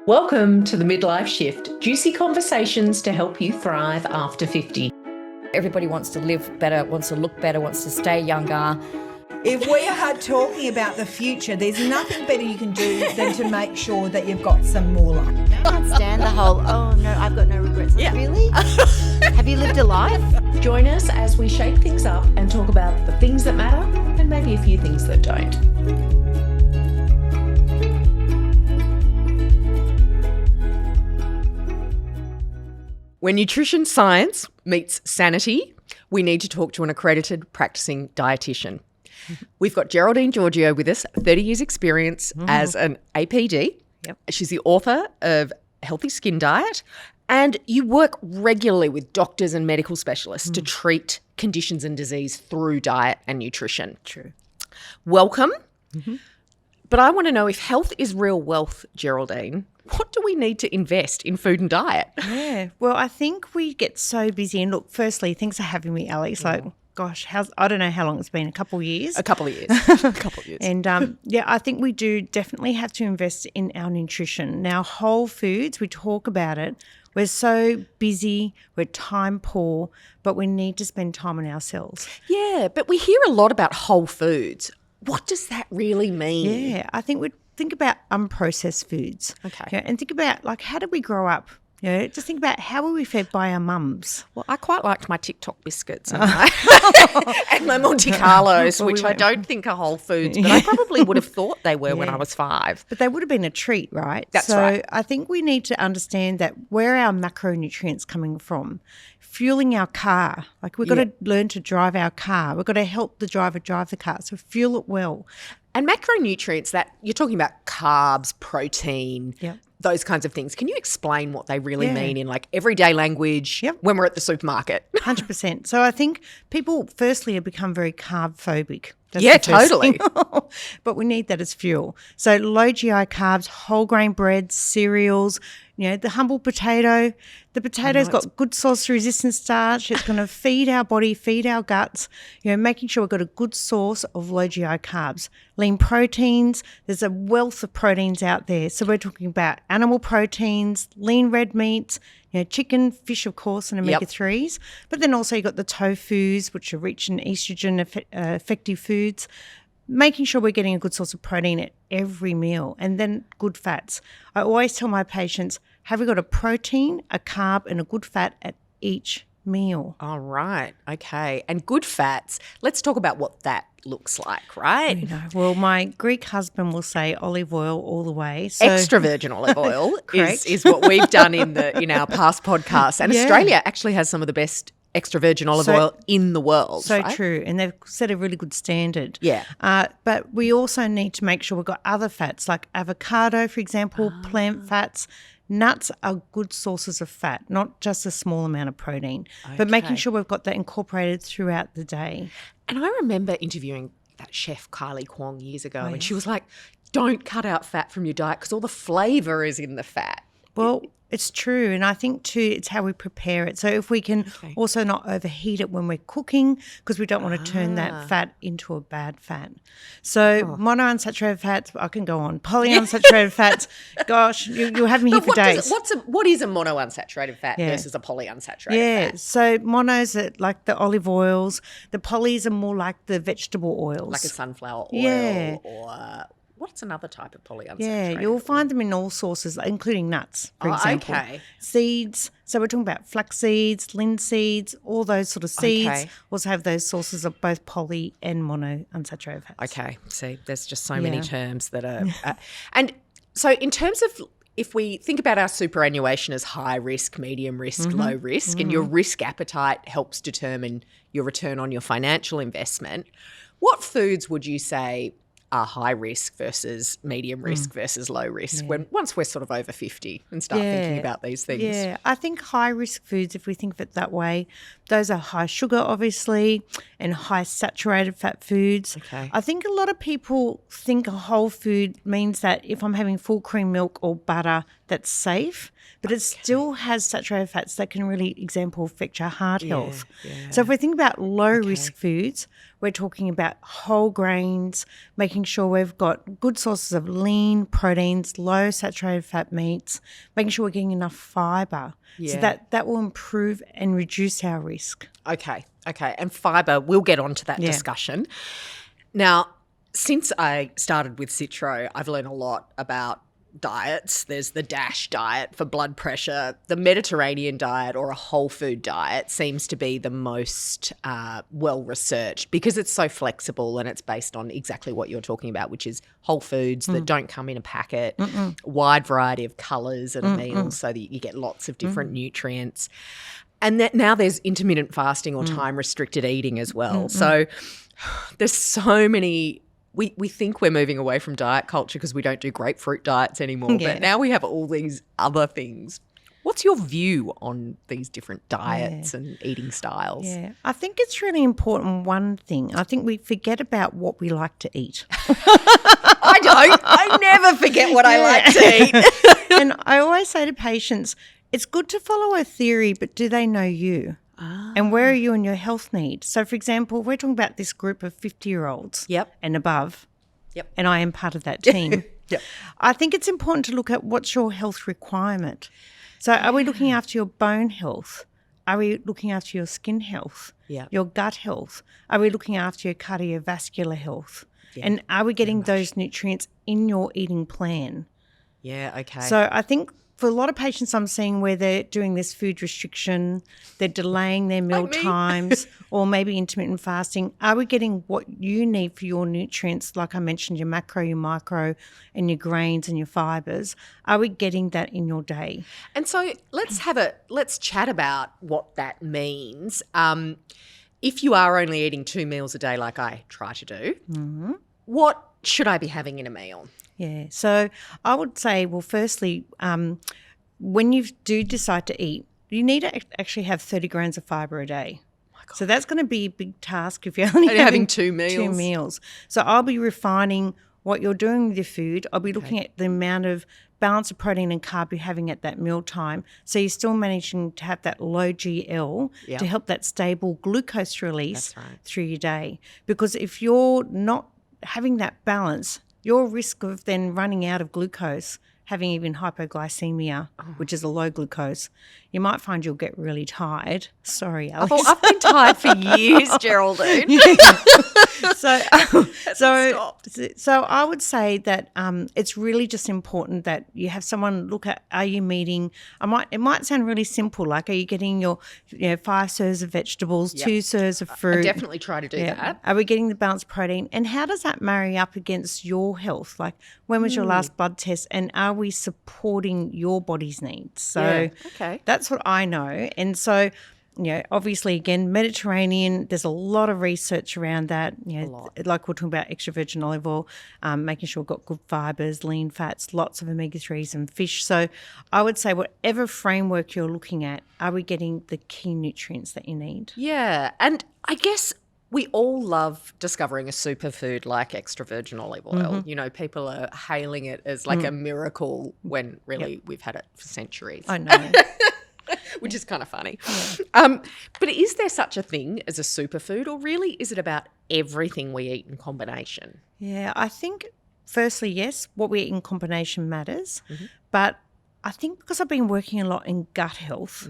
Welcome to the Midlife Shift, juicy conversations to help you thrive after 50. Everybody wants to live better, wants to look better, wants to stay younger. If we are talking about the future, there's nothing better you can do than to make sure that you've got some moolah. I can't stand the whole, oh no, I've got no regrets. Yeah. Really? Have you lived a life? Join us as we shake things up and talk about the things that matter and maybe a few things that don't. When nutrition science meets sanity, we need to talk to an accredited practicing dietitian. We've got Geraldine Georgeou with us, 30 years experience as an APD. Yep. She's the author of Healthy Skin Diet, and you work regularly with doctors and medical specialists to treat conditions and disease through diet and nutrition. True. Welcome. But I want to know, if health is real wealth, Geraldine, what do we need to invest in food and diet? Yeah, well, I think we get so busy. And look, firstly, thanks for having me, Ali. It's like, gosh, I don't know how long it's been, a couple of years. A couple of years. And yeah, I think we do definitely have to invest in our nutrition. Now, whole foods, we talk about it. We're so busy, we're time poor, but we need to spend time on ourselves. Yeah, but we hear a lot about whole foods. What does that really mean? Yeah, I think we think about unprocessed foods. Okay. And think about, like, how did we grow up? Just think about how were we fed by our mums? Well, I quite liked my TikTok biscuits and my Monte Carlos, which I don't think are whole foods, but I probably would have thought they were when I was 5. But they would have been a treat, right? That's right. So I think we need to understand that where are our macronutrients coming from? Fueling our car. Like, we've got to learn to drive our car. We've got to help the driver drive the car. So fuel it well. And macronutrients, that you're talking about carbs, protein, those kinds of things. Can you explain what they really mean in, like, everyday language when we're at the supermarket? 100%. So I think people firstly have become very carb phobic. That's Yeah, the first totally. thing. But we need that as fuel. So low GI carbs, whole grain breads, cereals, the humble potato. The potato's got good source of resistant starch. It's going to feed our body, feed our guts, making sure we've got a good source of low GI carbs. Lean proteins, there's a wealth of proteins out there. So we're talking about animal proteins, lean red meats, chicken, fish, of course, and omega-3s. But then also you've got the tofus, which are rich in estrogen effective foods. Making sure we're getting a good source of protein at every meal, and then good fats. I always tell my patients, have we got a protein, a carb, and a good fat at each meal? All right. Okay. And good fats, let's talk about what that looks like, right? Well, my Greek husband will say olive oil all the way. So Extra virgin olive oil is what we've done in our past podcasts. And Australia actually has some of the best extra virgin olive oil in the world. So right? true. And they've set a really good standard. Yeah. But we also need to make sure we've got other fats like avocado, for example, plant fats. Nuts are good sources of fat, not just a small amount of protein, but making sure we've got that incorporated throughout the day. And I remember interviewing that chef Kylie Kwong years ago, and she was like, don't cut out fat from your diet because all the flavour is in the fat. Well, it's true. And I think too, it's how we prepare it. So if we can also not overheat it when we're cooking, because we don't want to turn that fat into a bad fat. So monounsaturated fats, I can go on. Polyunsaturated fats, gosh, you'll have me here for days. What is a monounsaturated fat versus a polyunsaturated fat? Yeah, so monos are like the olive oils. The polys are more like the vegetable oils. Like a sunflower oil or what's another type of polyunsaturated? Yeah, you'll find them in all sources, including nuts, for example. Okay. Seeds. So we're talking about flax seeds, linseeds, all those sort of seeds. Okay. Also have those sources of both poly and monounsaturated fats. Okay. See, there's just so many terms that are and so in terms of, if we think about our superannuation as high risk, medium risk, low risk, and your risk appetite helps determine your return on your financial investment, what foods would you say are high risk versus medium risk versus low risk once we're sort of over 50 and start thinking about these things? Yeah, I think high risk foods, if we think of it that way, those are high sugar, obviously, and high saturated fat foods. Okay. I think a lot of people think a whole food means that if I'm having full cream milk or butter, that's safe, but it still has saturated fats that can really, example, affect your heart health. Yeah. So if we think about low risk foods, we're talking about whole grains, making sure we've got good sources of lean proteins, low saturated fat meats, making sure we're getting enough fibre. So that will improve and reduce our risk. Okay. And fibre, we'll get onto that discussion. Now, since I started with Citro, I've learned a lot about diets. There's the DASH diet for blood pressure. The Mediterranean diet or a whole food diet seems to be the most well-researched because it's so flexible and it's based on exactly what you're talking about, which is whole foods that don't come in a packet, wide variety of colours at a meal so that you get lots of different nutrients. And that now there's intermittent fasting or time-restricted eating as well. So there's so many. We think we're moving away from diet culture because we don't do grapefruit diets anymore, but now we have all these other things. What's your view on these different diets and eating styles? Yeah, I think it's really important, one thing. I think we forget about what we like to eat. I don't. I never forget what I like to eat. And I always say to patients, it's good to follow a theory, but do they know you? And where are you in your health needs? So, for example, we're talking about this group of 50-year-olds and above, and I am part of that team. I think it's important to look at what's your health requirement. So are we looking after your bone health? Are we looking after your skin health, your gut health? Are we looking after your cardiovascular health? And are we getting those nutrients in your eating plan? Yeah, okay. So I think for a lot of patients I'm seeing where they're doing this food restriction, they're delaying their meal times or maybe intermittent fasting, are we getting what you need for your nutrients, like I mentioned, your macro, your micro, and your grains and your fibres? Are we getting that in your day? And so let's chat about what that means. If you are only eating 2 meals a day like I try to do, what should I be having in a meal? Yeah, so I would say, well, firstly, when you do decide to eat, you need to actually have 30 grams of fibre a day. Oh my God. So that's going to be a big task if you're only having 2 meals. 2 meals. So I'll be refining what you're doing with your food. I'll be looking at the amount of balance of protein and carb you're having at that meal time. So you're still managing to have that low GL to help that stable glucose release through your day. Because if you're not having that balance, your risk of then running out of glucose, having even hypoglycemia, which is a low glucose, you might find you'll get really tired. Sorry, Alex. I've been tired for years, Geraldine. So I would say that it's really just important that you have someone look at, are you meeting, it might sound really simple, like are you getting your 5 serves of vegetables, 2 serves of fruit? I definitely try to do that. Are we getting the balanced protein? And how does that marry up against your health? Like when was your last blood test and are we supporting your body's needs? So that's what I know. And so, obviously, again, Mediterranean, there's a lot of research around that. Like we're talking about extra virgin olive oil, making sure we've got good fibres, lean fats, lots of omega-3s and fish. So I would say whatever framework you're looking at, are we getting the key nutrients that you need? Yeah, and I guess we all love discovering a superfood like extra virgin olive oil. People are hailing it as like a miracle when really we've had it for centuries. I know. Which is kind of funny. Yeah. But is there such a thing as a superfood, or really is it about everything we eat in combination? Yeah, I think firstly, yes, what we eat in combination matters. But I think because I've been working a lot in gut health,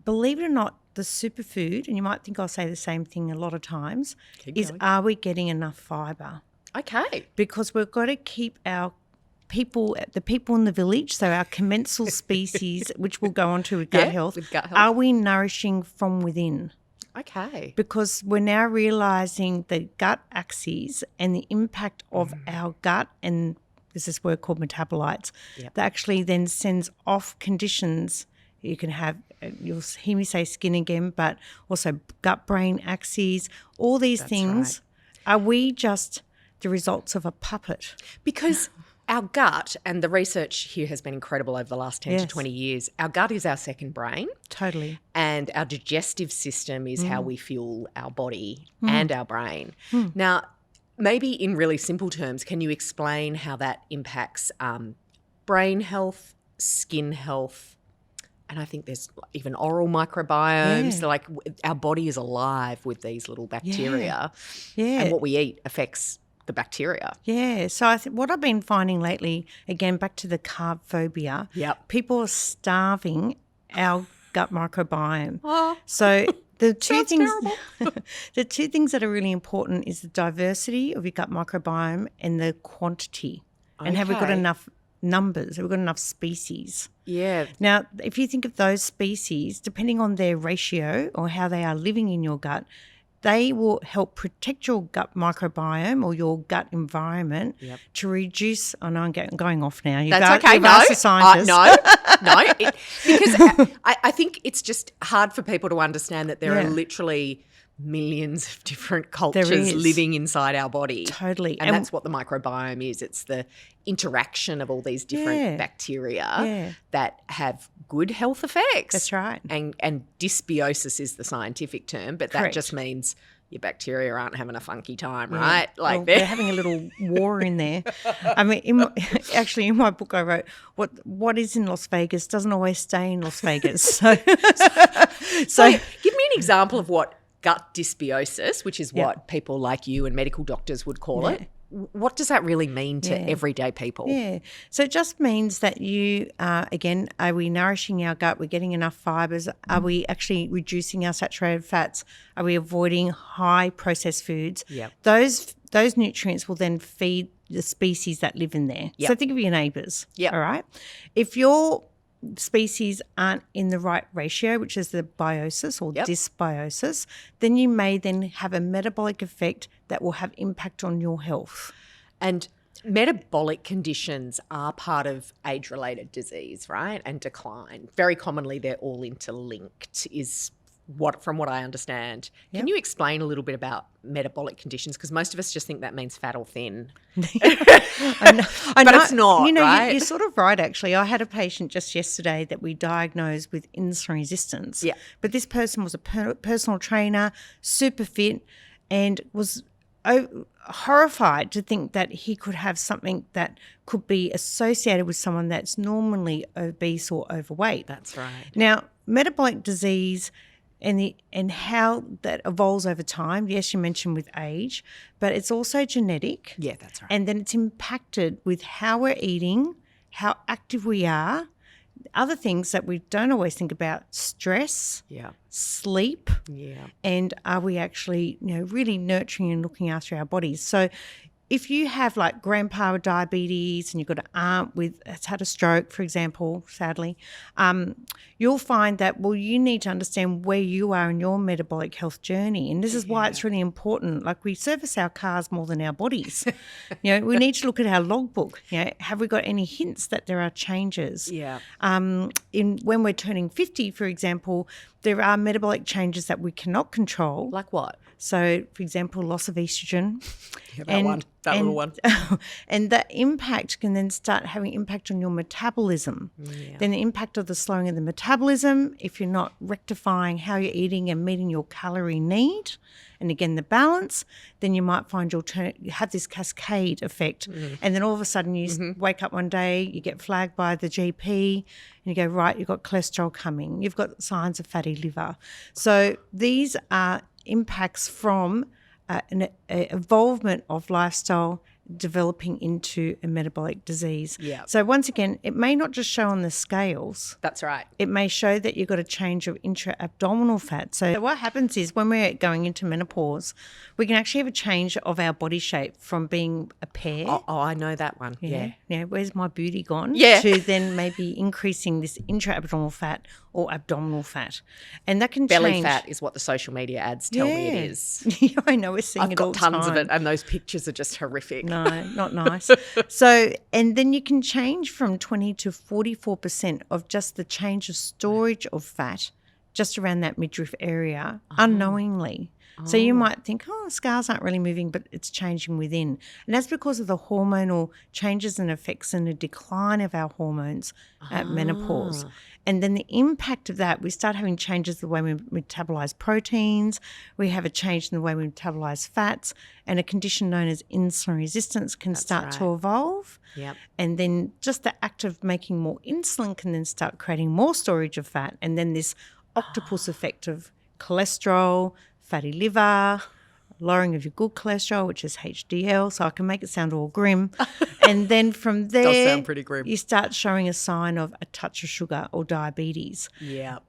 believe it or not, the superfood, and you might think I'll say the same thing a lot of times, are we getting enough fibre? Okay. Because we've got to keep the people in the village, so our commensal species, which we'll go on to with gut health, are we nourishing from within? Okay. Because we're now realising the gut axes and the impact of our gut, and there's this word called metabolites, that actually then sends off conditions. You can have, you'll hear me say skin again, but also gut-brain axes, all these things. Right. Are we just the results of a puppet? Because our gut, and the research here has been incredible over the last 10 to 20 years, our gut is our second brain. Totally. And our digestive system is how we fuel our body and our brain. Now, maybe in really simple terms, can you explain how that impacts brain health, skin health, And I think there's even oral microbiomes. Yeah. So like our body is alive with these little bacteria. Yeah. And what we eat affects the bacteria. Yeah. So I think what I've been finding lately, again, back to the carb phobia, Yep. people are starving our gut microbiome. Oh, So the two sounds things terrible. the two things that are really important is the diversity of your gut microbiome and the quantity. And have we got Okay. enough numbers? Have we got enough species? Yeah. Now, if you think of those species, depending on their ratio or how they are living in your gut, they will help protect your gut microbiome or your gut environment to reduce. I know I'm going off now. That's okay. You've No, asked the scientists. no. Because I think it's just hard for people to understand that there are Yeah. literally millions of different cultures is. living inside our body. Totally. And that's what the microbiome is. It's the interaction of all these different Yeah. bacteria that have good health effects. That's right. And dysbiosis is the scientific term, but that Correct. just means your bacteria aren't having a funky time, right? Well, they're having a little war in there. I mean, in my book I wrote, what is in Las Vegas doesn't always stay in Las Vegas. So give me an example of what gut dysbiosis, which is what people like you and medical doctors would call it. What does that really mean to everyday people? Yeah. So it just means that you, again, are we nourishing our gut? We're getting enough fibres? Are we actually reducing our saturated fats? Are we avoiding high processed foods? Yep. Those nutrients will then feed the species that live in there. Yep. So think of your neighbours. Yep. All right. If your species aren't in the right ratio, which is the biosis or dysbiosis, then you may then have a metabolic effect that will have impact on your health. And metabolic conditions are part of age-related disease, right? And decline. Very commonly, they're all interlinked, from what I understand. Can you explain a little bit about metabolic conditions? Because most of us just think that means fat or thin. I know, But it's not, You know, right? you're sort of right, actually. I had a patient just yesterday that we diagnosed with insulin resistance. Yeah. But this person was a personal trainer, super fit, and was horrified to think that he could have something that could be associated with someone that's normally obese or overweight. That's right. Now, metabolic disease and how that evolves over time. Yes, you mentioned with age, but it's also genetic. Yeah, that's right. And then it's impacted with how we're eating, how active we are, other things that we don't always think about: stress, sleep, and are we actually, really nurturing and looking after our bodies? So if you have like grandpa with diabetes and you've got an aunt that's had a stroke, for example, sadly, you'll find that, you need to understand where you are in your metabolic health journey. And this is why it's really important. Like, we service our cars more than our bodies. We need to look at our logbook. Have we got any hints that there are changes? Yeah. When we're turning 50, for example, there are metabolic changes that we cannot control. Like what? So, for example, loss of estrogen. That little one. And that impact can then start having impact on your metabolism. Then the impact of the slowing of the metabolism, if you're not rectifying how you're eating and meeting your calorie need, and again the balance, then you might find you have this cascade effect. And then all of a sudden you wake up one day, you get flagged by the GP, and you go, right, you've got cholesterol coming, you've got signs of fatty liver. So these are impacts from an involvement of lifestyle developing into a metabolic disease. Yeah. So once again, it may not just show on the scales. That's right. It may show that you've got a change of intra-abdominal fat. So what happens is when we're going into menopause, we can actually have a change of our body shape from being a pear. Oh, I know that one. Yeah. Where's my booty gone? Yeah. To then maybe increasing this intra-abdominal fat or abdominal fat. And that can Belly change. fat is what the social media ads tell me it is. Yeah, I know, we're seeing I've it all got the tons of time. it, and those pictures are just horrific. No, not nice. So, and then you can change from 20 to 44% of just the change of storage of fat just around that midriff area unknowingly. So you might think, scars aren't really moving, but it's changing within. And that's because of the hormonal changes and effects and the decline of our hormones at menopause. And then the impact of that, we start having changes the way we metabolize proteins, we have a change in the way we metabolize fats, and a condition known as insulin resistance can start to evolve. Yep. And then just the act of making more insulin can then start creating more storage of fat. And then this octopus effect of cholesterol, fatty liver, lowering of your good cholesterol, which is HDL, so I can make it sound all grim. And then from there, Does sound pretty grim. you start showing a sign of a touch of sugar or diabetes. Yeah.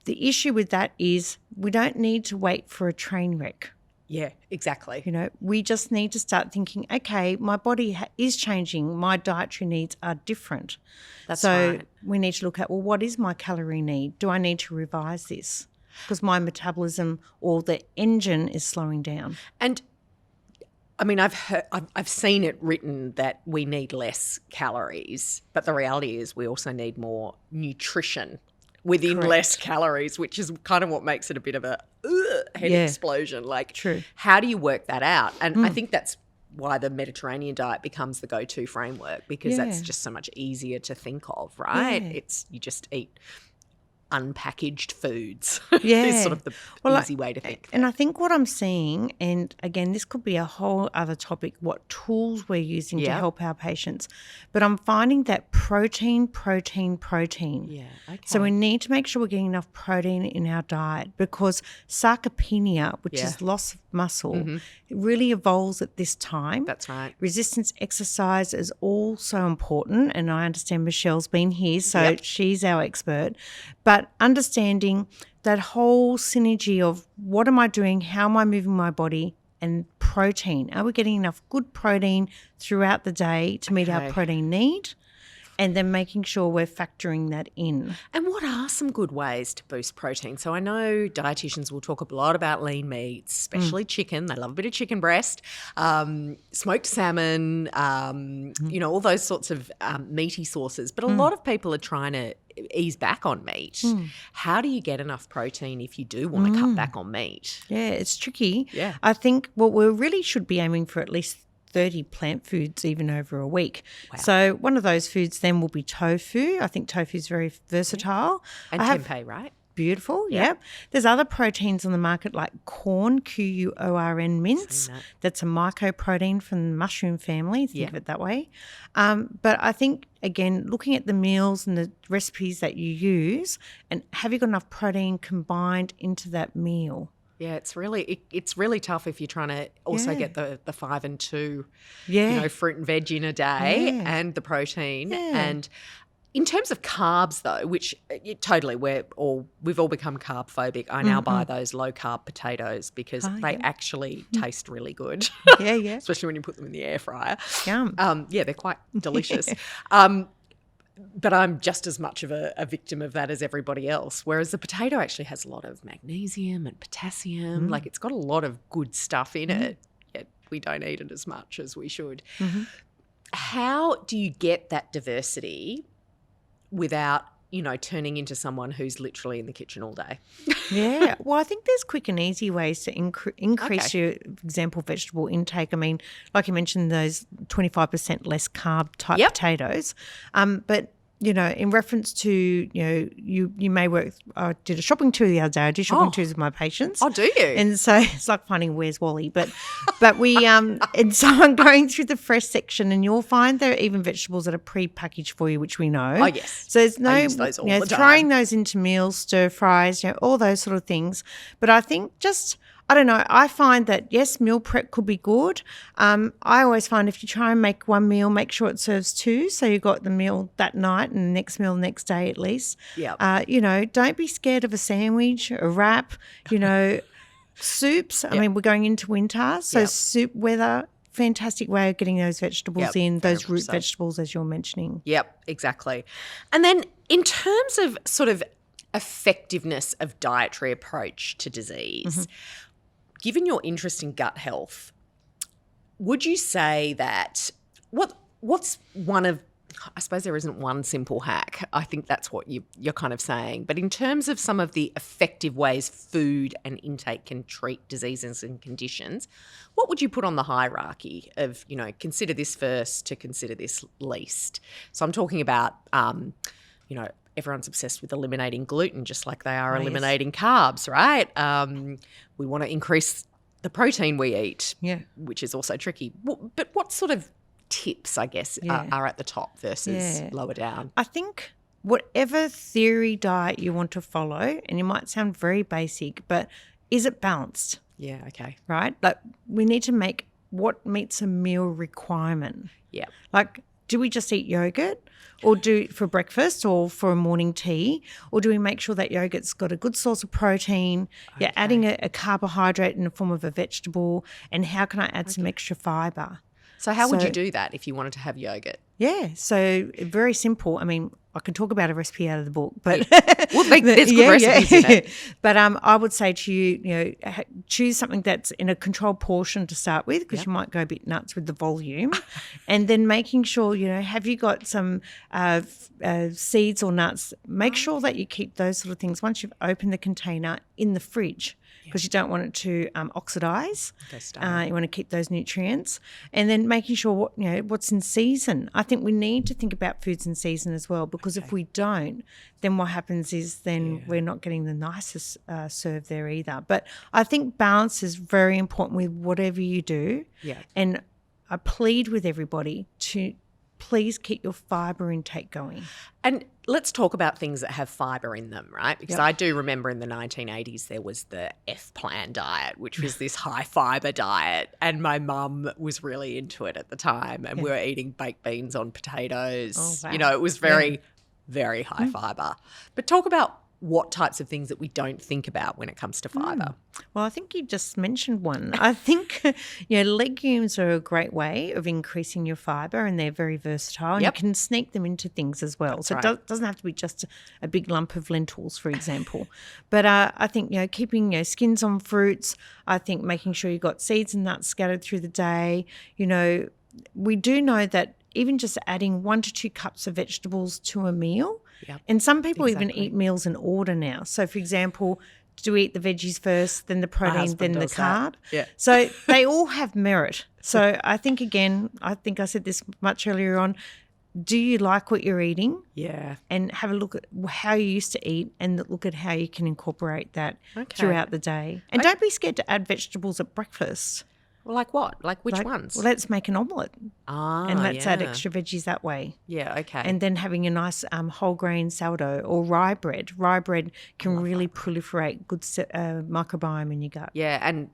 The issue with that is we don't need to wait for a train wreck. Yeah, exactly. You know, we just need to start thinking, okay, my body is changing, my dietary needs are different. That's so right. we need to look at, well, what is my calorie need? Do I need to revise this? Because my metabolism or the engine is slowing down. And I mean, I've seen it written that we need less calories, but the reality is we also need more nutrition within less calories, which is kind of what makes it a bit of a head explosion. Like, how do you work that out? And I think that's why the Mediterranean diet becomes the go-to framework, because that's just so much easier to think of, right? It's you just eat unpackaged foods. Is sort of the easy way to think. And I think what I'm seeing, and again, this could be a whole other topic, what tools we're using to help our patients, but I'm finding that protein. Yeah, okay. So we need to make sure we're getting enough protein in our diet, because sarcopenia, which is loss of muscle, it really evolves at this time. That's right. Resistance exercise is also important, and I understand Michelle's been here, so she's our expert. But understanding that whole synergy of what am I doing, how am I moving my body, and protein. Are we getting enough good protein throughout the day to meet our protein need? And then making sure we're factoring that in. And what are some good ways to boost protein? So I know dietitians will talk a lot about lean meats, especially chicken. They love a bit of chicken breast, smoked salmon, you know, all those sorts of meaty sources. But a lot of people are trying to ease back on meat. How do you get enough protein if you do want to cut back on meat? Yeah, it's tricky. Yeah. I think what we really should be aiming for at least 30 plant foods even over a week. Wow. So one of those foods then will be tofu. I think tofu is very versatile. And tempeh, right? Beautiful, yep. There's other proteins on the market like corn, Quorn mince. That's a mycoprotein from the mushroom family, think of it that way. But I think, again, looking at the meals and the recipes that you use, and have you got enough protein combined into that meal? Yeah, it's really tough if you're trying to also get the 5 and 2, you know, fruit and veg in a day and the protein. Yeah. And in terms of carbs, though, which totally we've all become carb phobic. I now buy those low carb potatoes because they actually taste really good. Yeah. Especially when you put them in the air fryer. Yum. Yeah, they're quite delicious. But I'm just as much of a victim of that as everybody else, whereas the potato actually has a lot of magnesium and potassium. Like, it's got a lot of good stuff in it, yet we don't eat it as much as we should. How do you get that diversity without, you know, turning into someone who's literally in the kitchen all day? Yeah. Well, I think there's quick and easy ways to increase your, for example, vegetable intake. I mean, like you mentioned, those 25% less carb type potatoes. But, you know, in reference to, you know, you may work, I did a shopping tour the other day. I do shopping tours with my patients. Oh, do you? And so it's like finding Where's Wally. But we, and so I'm going through the fresh section, and you'll find there are even vegetables that are pre-packaged for you, which we know. Oh, yes. So there's no, I use those all the time. throwing those into meals, stir fries, you know, all those sort of things. But I think just, I don't know, I find that, yes, meal prep could be good. I always find if you try and make one meal, make sure it serves two, so you've got the meal that night and the next meal the next day at least. Yeah. You know, don't be scared of a sandwich, a wrap, you know, soups. I mean, we're going into winter, so soup weather, fantastic way of getting those vegetables in, those root vegetables as you're mentioning. Yep, exactly. And then in terms of sort of effectiveness of dietary approach to disease, given your interest in gut health, would you say that what's one of I suppose there isn't one simple hack. I think that's what you're kind of saying. But in terms of some of the effective ways food and intake can treat diseases and conditions, what would you put on the hierarchy of, consider this first to consider this least? So I'm talking about, everyone's obsessed with eliminating gluten just like they are eliminating carbs, right? We want to increase the protein we eat, which is also tricky. But what sort of tips, I guess, are at the top versus lower down? I think whatever theory diet you want to follow, and it might sound very basic, but is it balanced? Yeah, okay. Right? Like we need to make what meets a meal requirement. Yeah. Like, do we just eat yogurt or do for breakfast or for a morning tea, or do we make sure that yogurt's got a good source of protein? Okay. You're adding a carbohydrate in the form of a vegetable, and how can I add some extra fibre? So how would you do that if you wanted to have yogurt? Yeah, so very simple. I mean, I can talk about a recipe out of the book, but well, there's good recipes in it. But I would say to you, choose something that's in a controlled portion to start with, because you might go a bit nuts with the volume, and then making sure have you got some seeds or nuts? Make sure that you keep those sort of things once you've opened the container in the fridge, because you don't want it to oxidize. You want to keep those nutrients, and then making sure what's in season. I think we need to think about foods in season as well, because if we don't, then what happens is we're not getting the nicest serve there either. But I think balance is very important with whatever you do. Yeah. And I plead with everybody to please keep your fibre intake going. And let's talk about things that have fibre in them, right? Because I do remember in the 1980s there was the F-plan diet, which was this high fibre diet, and my mum was really into it at the time, and we were eating baked beans on potatoes. Oh, wow. It was very, very high fibre. But talk about what types of things that we don't think about when it comes to fibre. Well, I think you just mentioned one. I think, legumes are a great way of increasing your fibre, and they're very versatile. And you can sneak them into things as well. That's it doesn't have to be just a big lump of lentils, for example. But I think, keeping skins on fruits, I think making sure you've got seeds and nuts scattered through the day. We do know that even just adding 1 to 2 cups of vegetables to a meal, and some people even eat meals in order now. So, for example, do we eat the veggies first, then the protein, then the carb? Yeah. So they all have merit. So I think, again, I said this much earlier on, do you like what you're eating? Yeah. And have a look at how you used to eat, and look at how you can incorporate that throughout the day. And don't be scared to add vegetables at breakfast. Well, like what? Like which ones? Well, let's make an omelette. And let's add extra veggies that way. Yeah, okay. And then having a nice whole grain sourdough or rye bread. Rye bread can really proliferate good microbiome in your gut. Yeah, and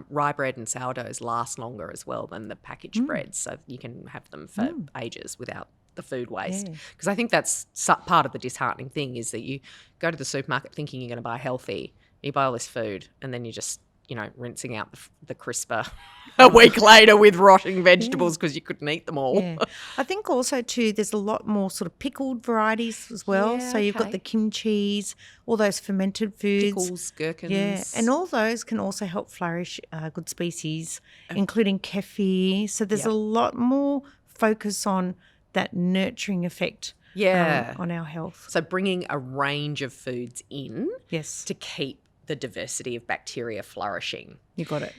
rye bread and sourdoughs last longer as well than the packaged breads, so you can have them for ages without the food waste. Because I think that's part of the disheartening thing, is that you go to the supermarket thinking you're going to buy healthy, you buy all this food, and then you just rinsing out the crisper a week later with rotting vegetables because you couldn't eat them all. Yeah. I think also too, there's a lot more sort of pickled varieties as well. So you've got the kimchis, all those fermented foods. Pickles, gherkins. Yeah, and all those can also help flourish good species, including kefir. So there's a lot more focus on that nurturing effect on our health. So bringing a range of foods in to keep the diversity of bacteria flourishing. You got it.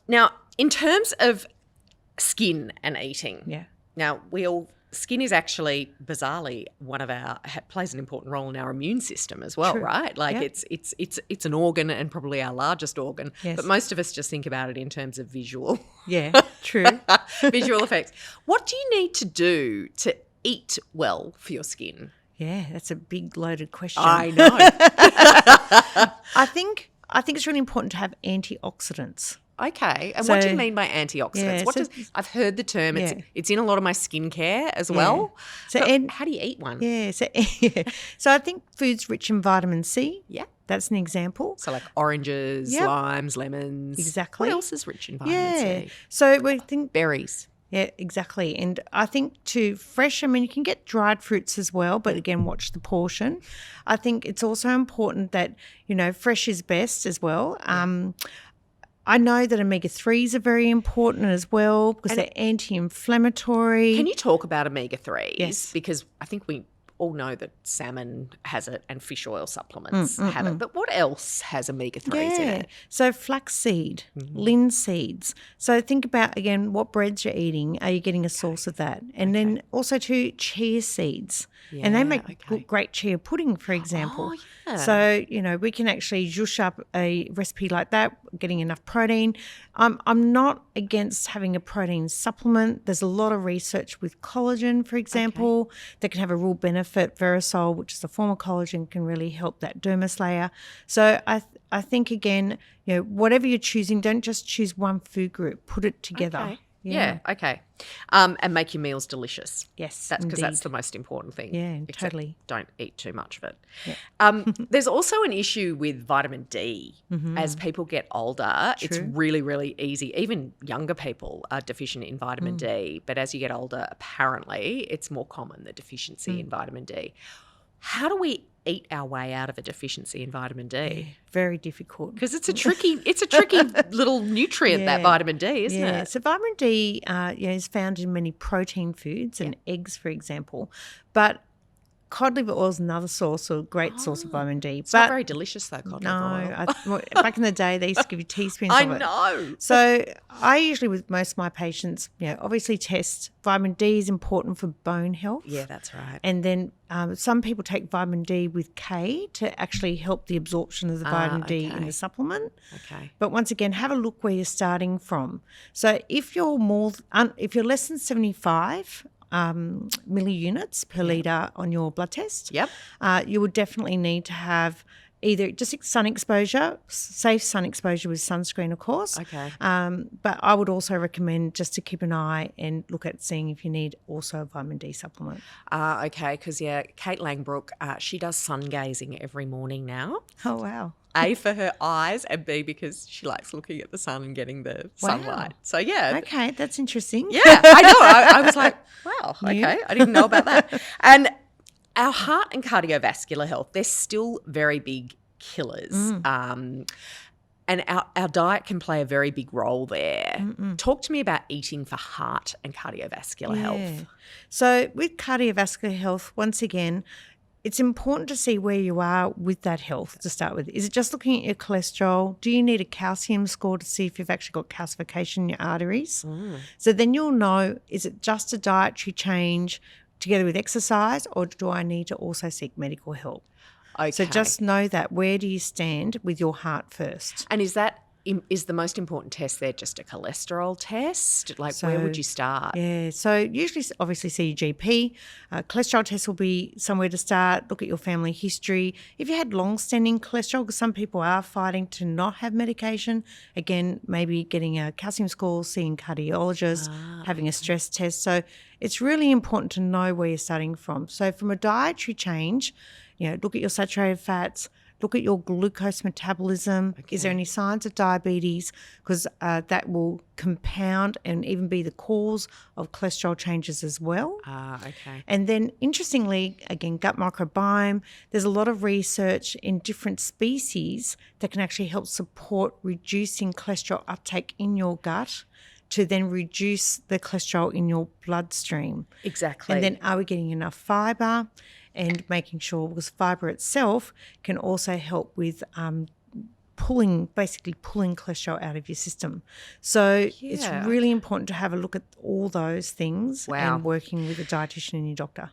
Now, in terms of skin and eating, now skin is actually bizarrely plays an important role in our immune system as well, right? Like it's an organ, and probably our largest organ, but most of us just think about it in terms of visual. Yeah, true. Visual effects. What do you need to do to eat well for your skin? Yeah, that's a big loaded question. I know. I think it's really important to have antioxidants. Okay. And what do you mean by antioxidants? I've heard the term. It's in a lot of my skincare as well. So how do you eat one? So I think foods rich in vitamin C. Yeah. That's an example. So like oranges, limes, lemons. Exactly. What else is rich in vitamin C? So we think berries. Yeah, exactly. And I think you can get dried fruits as well, but again, watch the portion. I think it's also important that, fresh is best as well. I know that omega-3s are very important as well because they're anti-inflammatory. Can you talk about omega-3s? Yes. Because I think we all know that salmon has it and fish oil supplements have it. But what else has omega-3s in it? So flaxseed, linseeds. So think about, again, what breads you're eating. Are you getting a source of that? And then also too, chia seeds. And they make great chia pudding, for example. Oh, yeah. So, we can actually zhoosh up a recipe like that, getting enough protein. I'm not against having a protein supplement. There's a lot of research with collagen, for example, that can have a real benefit. Verisol, which is a form of collagen, can really help that dermis layer. So I think, again, whatever you're choosing, don't just choose one food group. Put it together. Okay. Yeah, okay. And make your meals delicious. Yes, because that's the most important thing. Yeah, Except totally. Don't eat too much of it. Yeah. There's also an issue with vitamin D. As people get older, it's really, really easy. Even younger people are deficient in vitamin D. But as you get older, apparently it's more common, the deficiency in vitamin D. How do we eat our way out of a deficiency in vitamin D? Yeah, very difficult. Because it's a tricky little nutrient, that vitamin D, isn't it? So vitamin D is found in many protein foods and eggs, for example. But cod liver oil is another source, or great source of vitamin D. It's not very delicious though, cod liver oil. Back in the day, they used to give you teaspoons of it. I know. So I usually, with most of my patients, obviously test. Vitamin D is important for bone health. Yeah, that's right. And then some people take vitamin D with K to actually help the absorption of the vitamin D in the supplement. Okay. But once again, have a look where you're starting from. So if you're if you're less than 75 milliunits per litre on your blood test, you would definitely need to have either just sun exposure, safe sun exposure with sunscreen, of course. Okay. But I would also recommend just to keep an eye and look at seeing if you need also a vitamin D supplement. Okay, because, Kate Langbrook, she does sun gazing every morning now. Oh, wow. A, for her eyes, and B, because she likes looking at the sun and getting the sunlight. So, yeah. Okay, that's interesting. Yeah, I know. I was like, wow, okay, I didn't know about that. And our heart and cardiovascular health, they're still very big killers. And our diet can play a very big role there. Talk to me about eating for heart and cardiovascular health. So with cardiovascular health, once again, it's important to see where you are with that health to start with. Is it just looking at your cholesterol? Do you need a calcium score to see if you've actually got calcification in your arteries? So then you'll know, is it just a dietary change together with exercise, or do I need to also seek medical help? Okay. So just know that. Where do you stand with your heart first? And is the most important test there just a cholesterol test? Like, where would you start? Yeah, so usually obviously see your GP. Cholesterol test will be somewhere to start. Look at your family history. If you had long-standing cholesterol, because some people are fighting to not have medication, again, maybe getting a calcium score, seeing cardiologist, having a stress test. So it's really important to know where you're starting from. So from a dietary change, look at your saturated fats, look at your glucose metabolism. Okay. Is there any signs of diabetes? Because that will compound and even be the cause of cholesterol changes as well. Okay. And then interestingly, again, gut microbiome, there's a lot of research in different species that can actually help support reducing cholesterol uptake in your gut to then reduce the cholesterol in your bloodstream. Exactly. And then are we getting enough fibre? And making sure, because fibre itself can also help with pulling cholesterol out of your system. So it's really important to have a look at all those things and working with a dietitian and your doctor.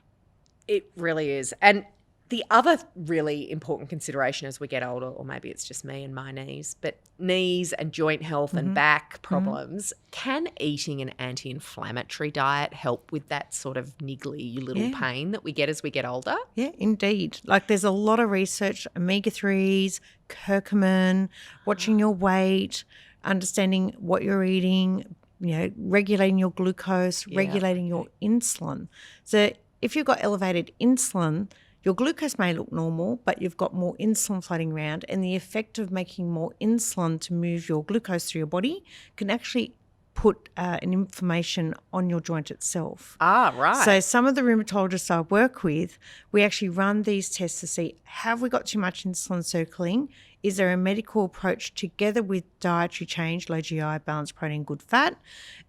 It really is. And the other really important consideration as we get older, or maybe it's just me and my knees, but knees and joint health and back problems, can eating an anti-inflammatory diet help with that sort of niggly little pain that we get as we get older? Yeah, indeed. Like there's a lot of research, omega-3s, curcumin, watching your weight, understanding what you're eating, regulating your glucose, regulating your insulin. So if you've got elevated insulin, your glucose may look normal, but you've got more insulin floating around, and the effect of making more insulin to move your glucose through your body can actually put an inflammation on your joint itself. Ah, right. So some of the rheumatologists I work with, we actually run these tests to see, have we got too much insulin circulating? Is there a medical approach together with dietary change, low GI, balanced protein, good fat?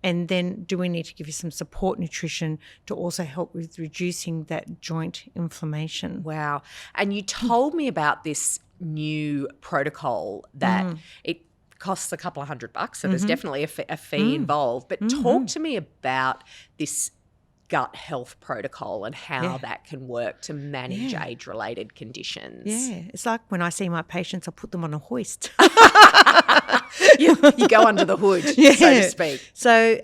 And then do we need to give you some support nutrition to also help with reducing that joint inflammation? Wow. And you told me about this new protocol that it costs a couple of $100, so there's definitely a fee involved. But talk to me about this gut health protocol and how that can work to manage age-related conditions. Yeah, it's like when I see my patients, I put them on a hoist. you go under the hood, so to speak. So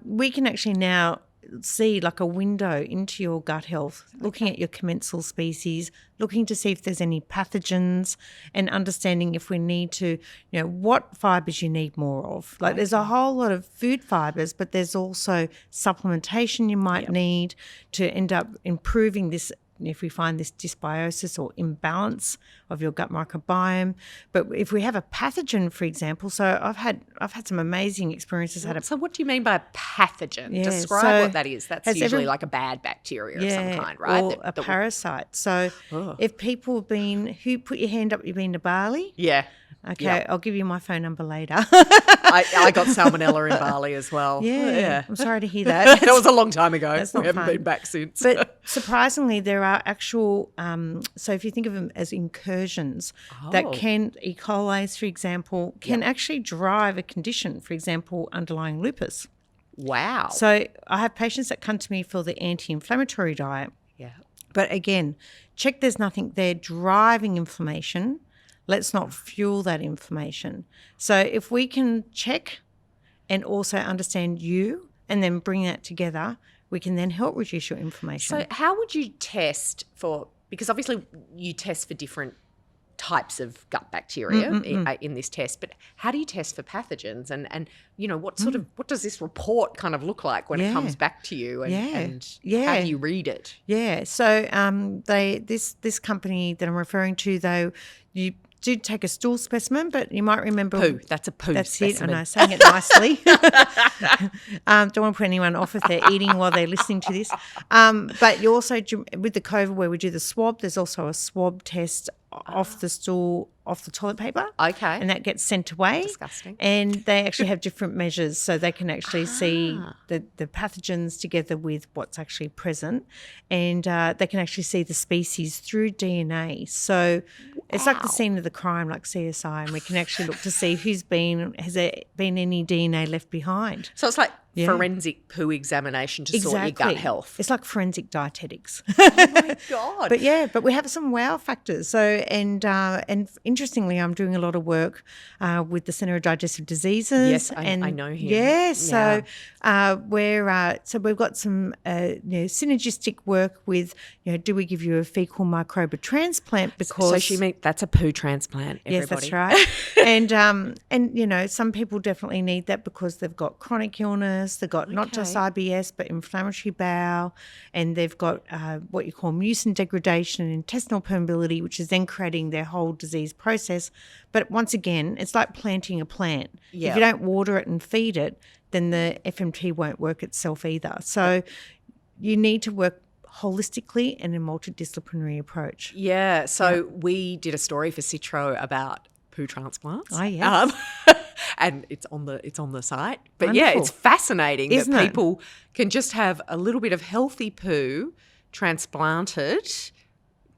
we can actually now see like a window into your gut health, looking at your commensal species, looking to see if there's any pathogens and understanding if we need to, what fibres you need more of. Like there's a whole lot of food fibres, but there's also supplementation you might need to end up improving this if we find this dysbiosis or imbalance of your gut microbiome. But if we have a pathogen, for example, so I've had some amazing experiences. So what do you mean by pathogen? Yeah, Describe what that is. That's usually like a bad bacteria of some kind, right? Or a parasite. So if people have been, who put your hand up, you've been to Bali? Yeah. Okay, I'll give you my phone number later. I got salmonella in Bali as well. Yeah. I'm sorry to hear that. That was a long time ago. That's not we haven't fun. been back since. But surprisingly, there are actual, so if you think of them as incursions, that can, E. coli, for example, can actually drive a condition, for example, underlying lupus. Wow. So I have patients that come to me for the anti-inflammatory diet. Yeah. But again, check there's nothing there driving inflammation. Let's not fuel that inflammation. So if we can check and also understand you and then bring that together, we can then help reduce your inflammation. So how would you test for, because obviously you test for different types of gut bacteria in this test, but how do you test for pathogens and what sort of, what does this report kind of look like when it comes back to you and how do you read it? Yeah. So this company that I'm referring to, though, you do take a stool specimen, but you might remember poo. That's a poo specimen. It. I know, saying it nicely. Don't want to put anyone off if they're eating while they're listening to this. But you also, with the COVID where we do the swab, there's also a swab test off the stool, off the toilet paper. Okay. And that gets sent away. Disgusting. And they actually have different measures, so they can actually see the pathogens together with what's actually present. And they can actually see the species through DNA. So it's like the scene of the crime, like CSI, and we can actually look to see has there been any DNA left behind. So it's like forensic poo examination to sort your gut health. It's like forensic dietetics. Oh my God. But we have some wow factors. So and interestingly, I'm doing a lot of work with the Centre of Digestive Diseases. Yes, I know him. Yeah, so we've got some synergistic work with do we give you a fecal microbe transplant because that's a poo transplant. Everybody. Yes, that's right. and some people definitely need that because they've got chronic illness. They've got not just IBS but inflammatory bowel, and they've got what you call mucin degradation and intestinal permeability, which is then creating their whole disease process. But once again, it's like planting a plant. Yeah. If you don't water it and feed it, then the FMT won't work itself either. So you need to work holistically and a multidisciplinary approach. Yeah. So we did a story for Citro about poo transplants. Oh, yes. And it's on the site. But Wonderful. it's fascinating Isn't that it? people can just have a little bit of healthy poo transplanted.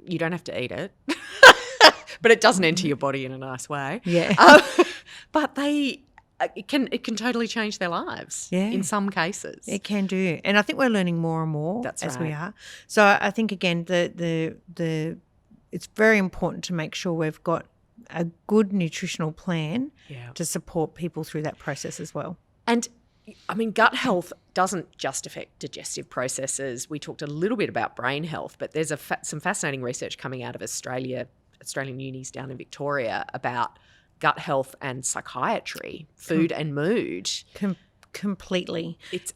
You don't have to eat it. But it doesn't enter your body in a nice way. Yeah. But it can totally change their lives in some cases. It can do. And I think we're learning more and more as we right. are. So I think, again, it's very important to make sure we've got a good nutritional plan to support people through that process as well. And I mean, gut health doesn't just affect digestive processes. We talked a little bit about brain health, but there's some fascinating research coming out of Australian unis down in Victoria about gut health and psychiatry, food and mood. Completely. It's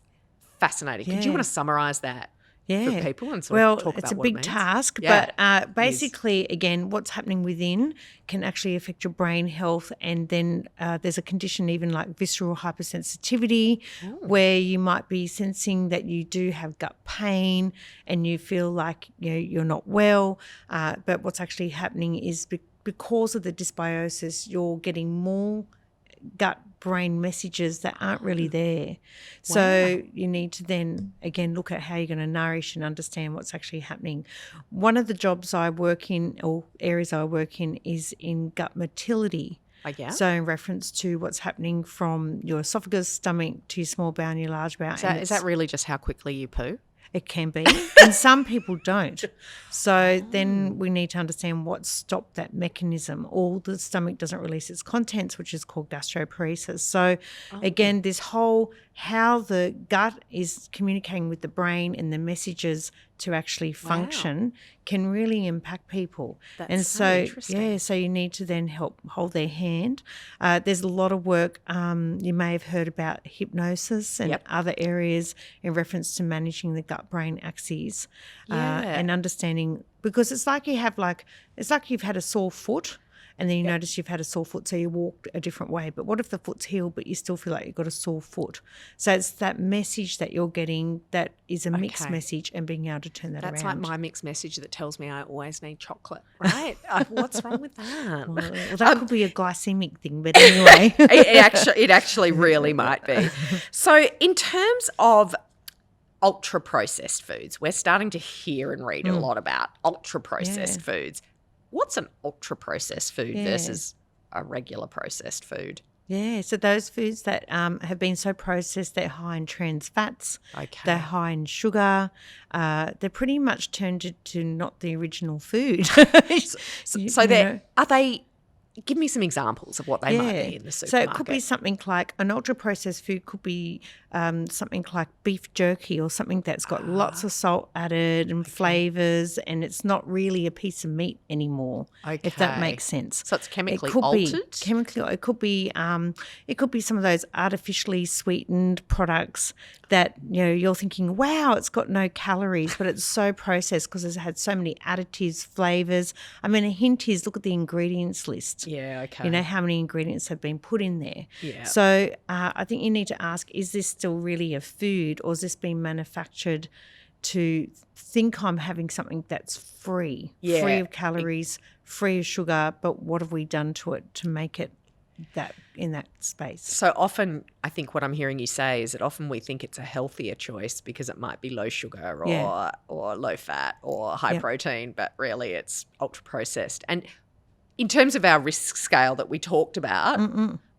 fascinating. Could you want to summarise that? for people and sort of talk it's about a what it big means? task, Yeah, but basically, again, what's happening within can actually affect your brain health. And then there's a condition even like visceral hypersensitivity, where you might be sensing that you do have gut pain and you feel like you're not well. But what's actually happening is because of the dysbiosis, you're getting more gut-brain messages that aren't really there. So you need to then, again, look at how you're going to nourish and understand what's actually happening. One of the jobs I work in, or areas I work in, is in gut motility. So in reference to what's happening from your esophagus, stomach, to your small bowel and your large bowel. So is that really just how quickly you poo? It can be. And some people don't. So then we need to understand what stopped that mechanism. Or the stomach doesn't release its contents, which is called gastroparesis. So again, this whole how the gut is communicating with the brain and the messages to actually function can really impact people. That's so interesting. So you need to then help hold their hand. There's a lot of work. You may have heard about hypnosis and other areas in reference to managing the gut-brain axes and understanding, because it's like you've had a sore foot. And then you notice you've had a sore foot, so you walked a different way. But what if the foot's healed, but you still feel like you've got a sore foot? So it's that message that you're getting that is a mixed message, and being able to turn that around. That's like my mixed message that tells me I always need chocolate, right? What's wrong with that? Well, that could be a glycemic thing, but anyway. it actually really might be. So in terms of ultra-processed foods, we're starting to hear and read a lot about ultra-processed foods. What's an ultra-processed food versus a regular processed food? Yeah, so those foods that have been so processed, they're high in trans fats, they're high in sugar, they're pretty much turned into not the original food. Are they? Give me some examples of what they might be in the supermarket. So it could be something like an ultra-processed food could be something like beef jerky, or something that's got lots of salt added and flavours, and it's not really a piece of meat anymore, if that makes sense. So it's chemically altered? It could be some of those artificially sweetened products that you're thinking, wow, it's got no calories, but it's so processed because it's had so many additives, flavours. I mean, a hint is look at the ingredients list. Yeah, okay. How many ingredients have been put in there. Yeah. So I think you need to ask, is this still really a food, or is this being manufactured to think I'm having something that's free of calories, free of sugar, but what have we done to it to make it that in that space? So often, I think what I'm hearing you say is that often we think it's a healthier choice because it might be low sugar or low fat or high protein, but really it's ultra processed. And in terms of our risk scale that we talked about,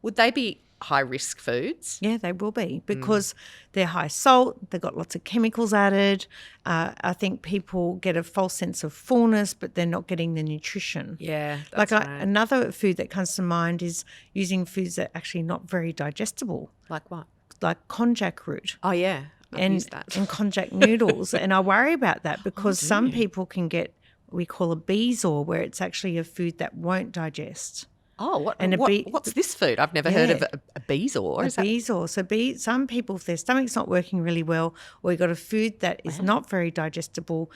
would they be high-risk foods? Yeah, they will be, because they're high salt, they've got lots of chemicals added. I think people get a false sense of fullness, but they're not getting the nutrition. Yeah, that's another food that comes to mind is using foods that are actually not very digestible. Like what? Like konjac root. Oh, yeah. I've used that. And konjac noodles. And I worry about that because some people can get what we call a bezoar, where it's actually a food that won't digest. Oh, what's this food? I've never heard of a bezoar. Bezoar. So some people, if their stomach's not working really well, or you've got a food that is not very digestible,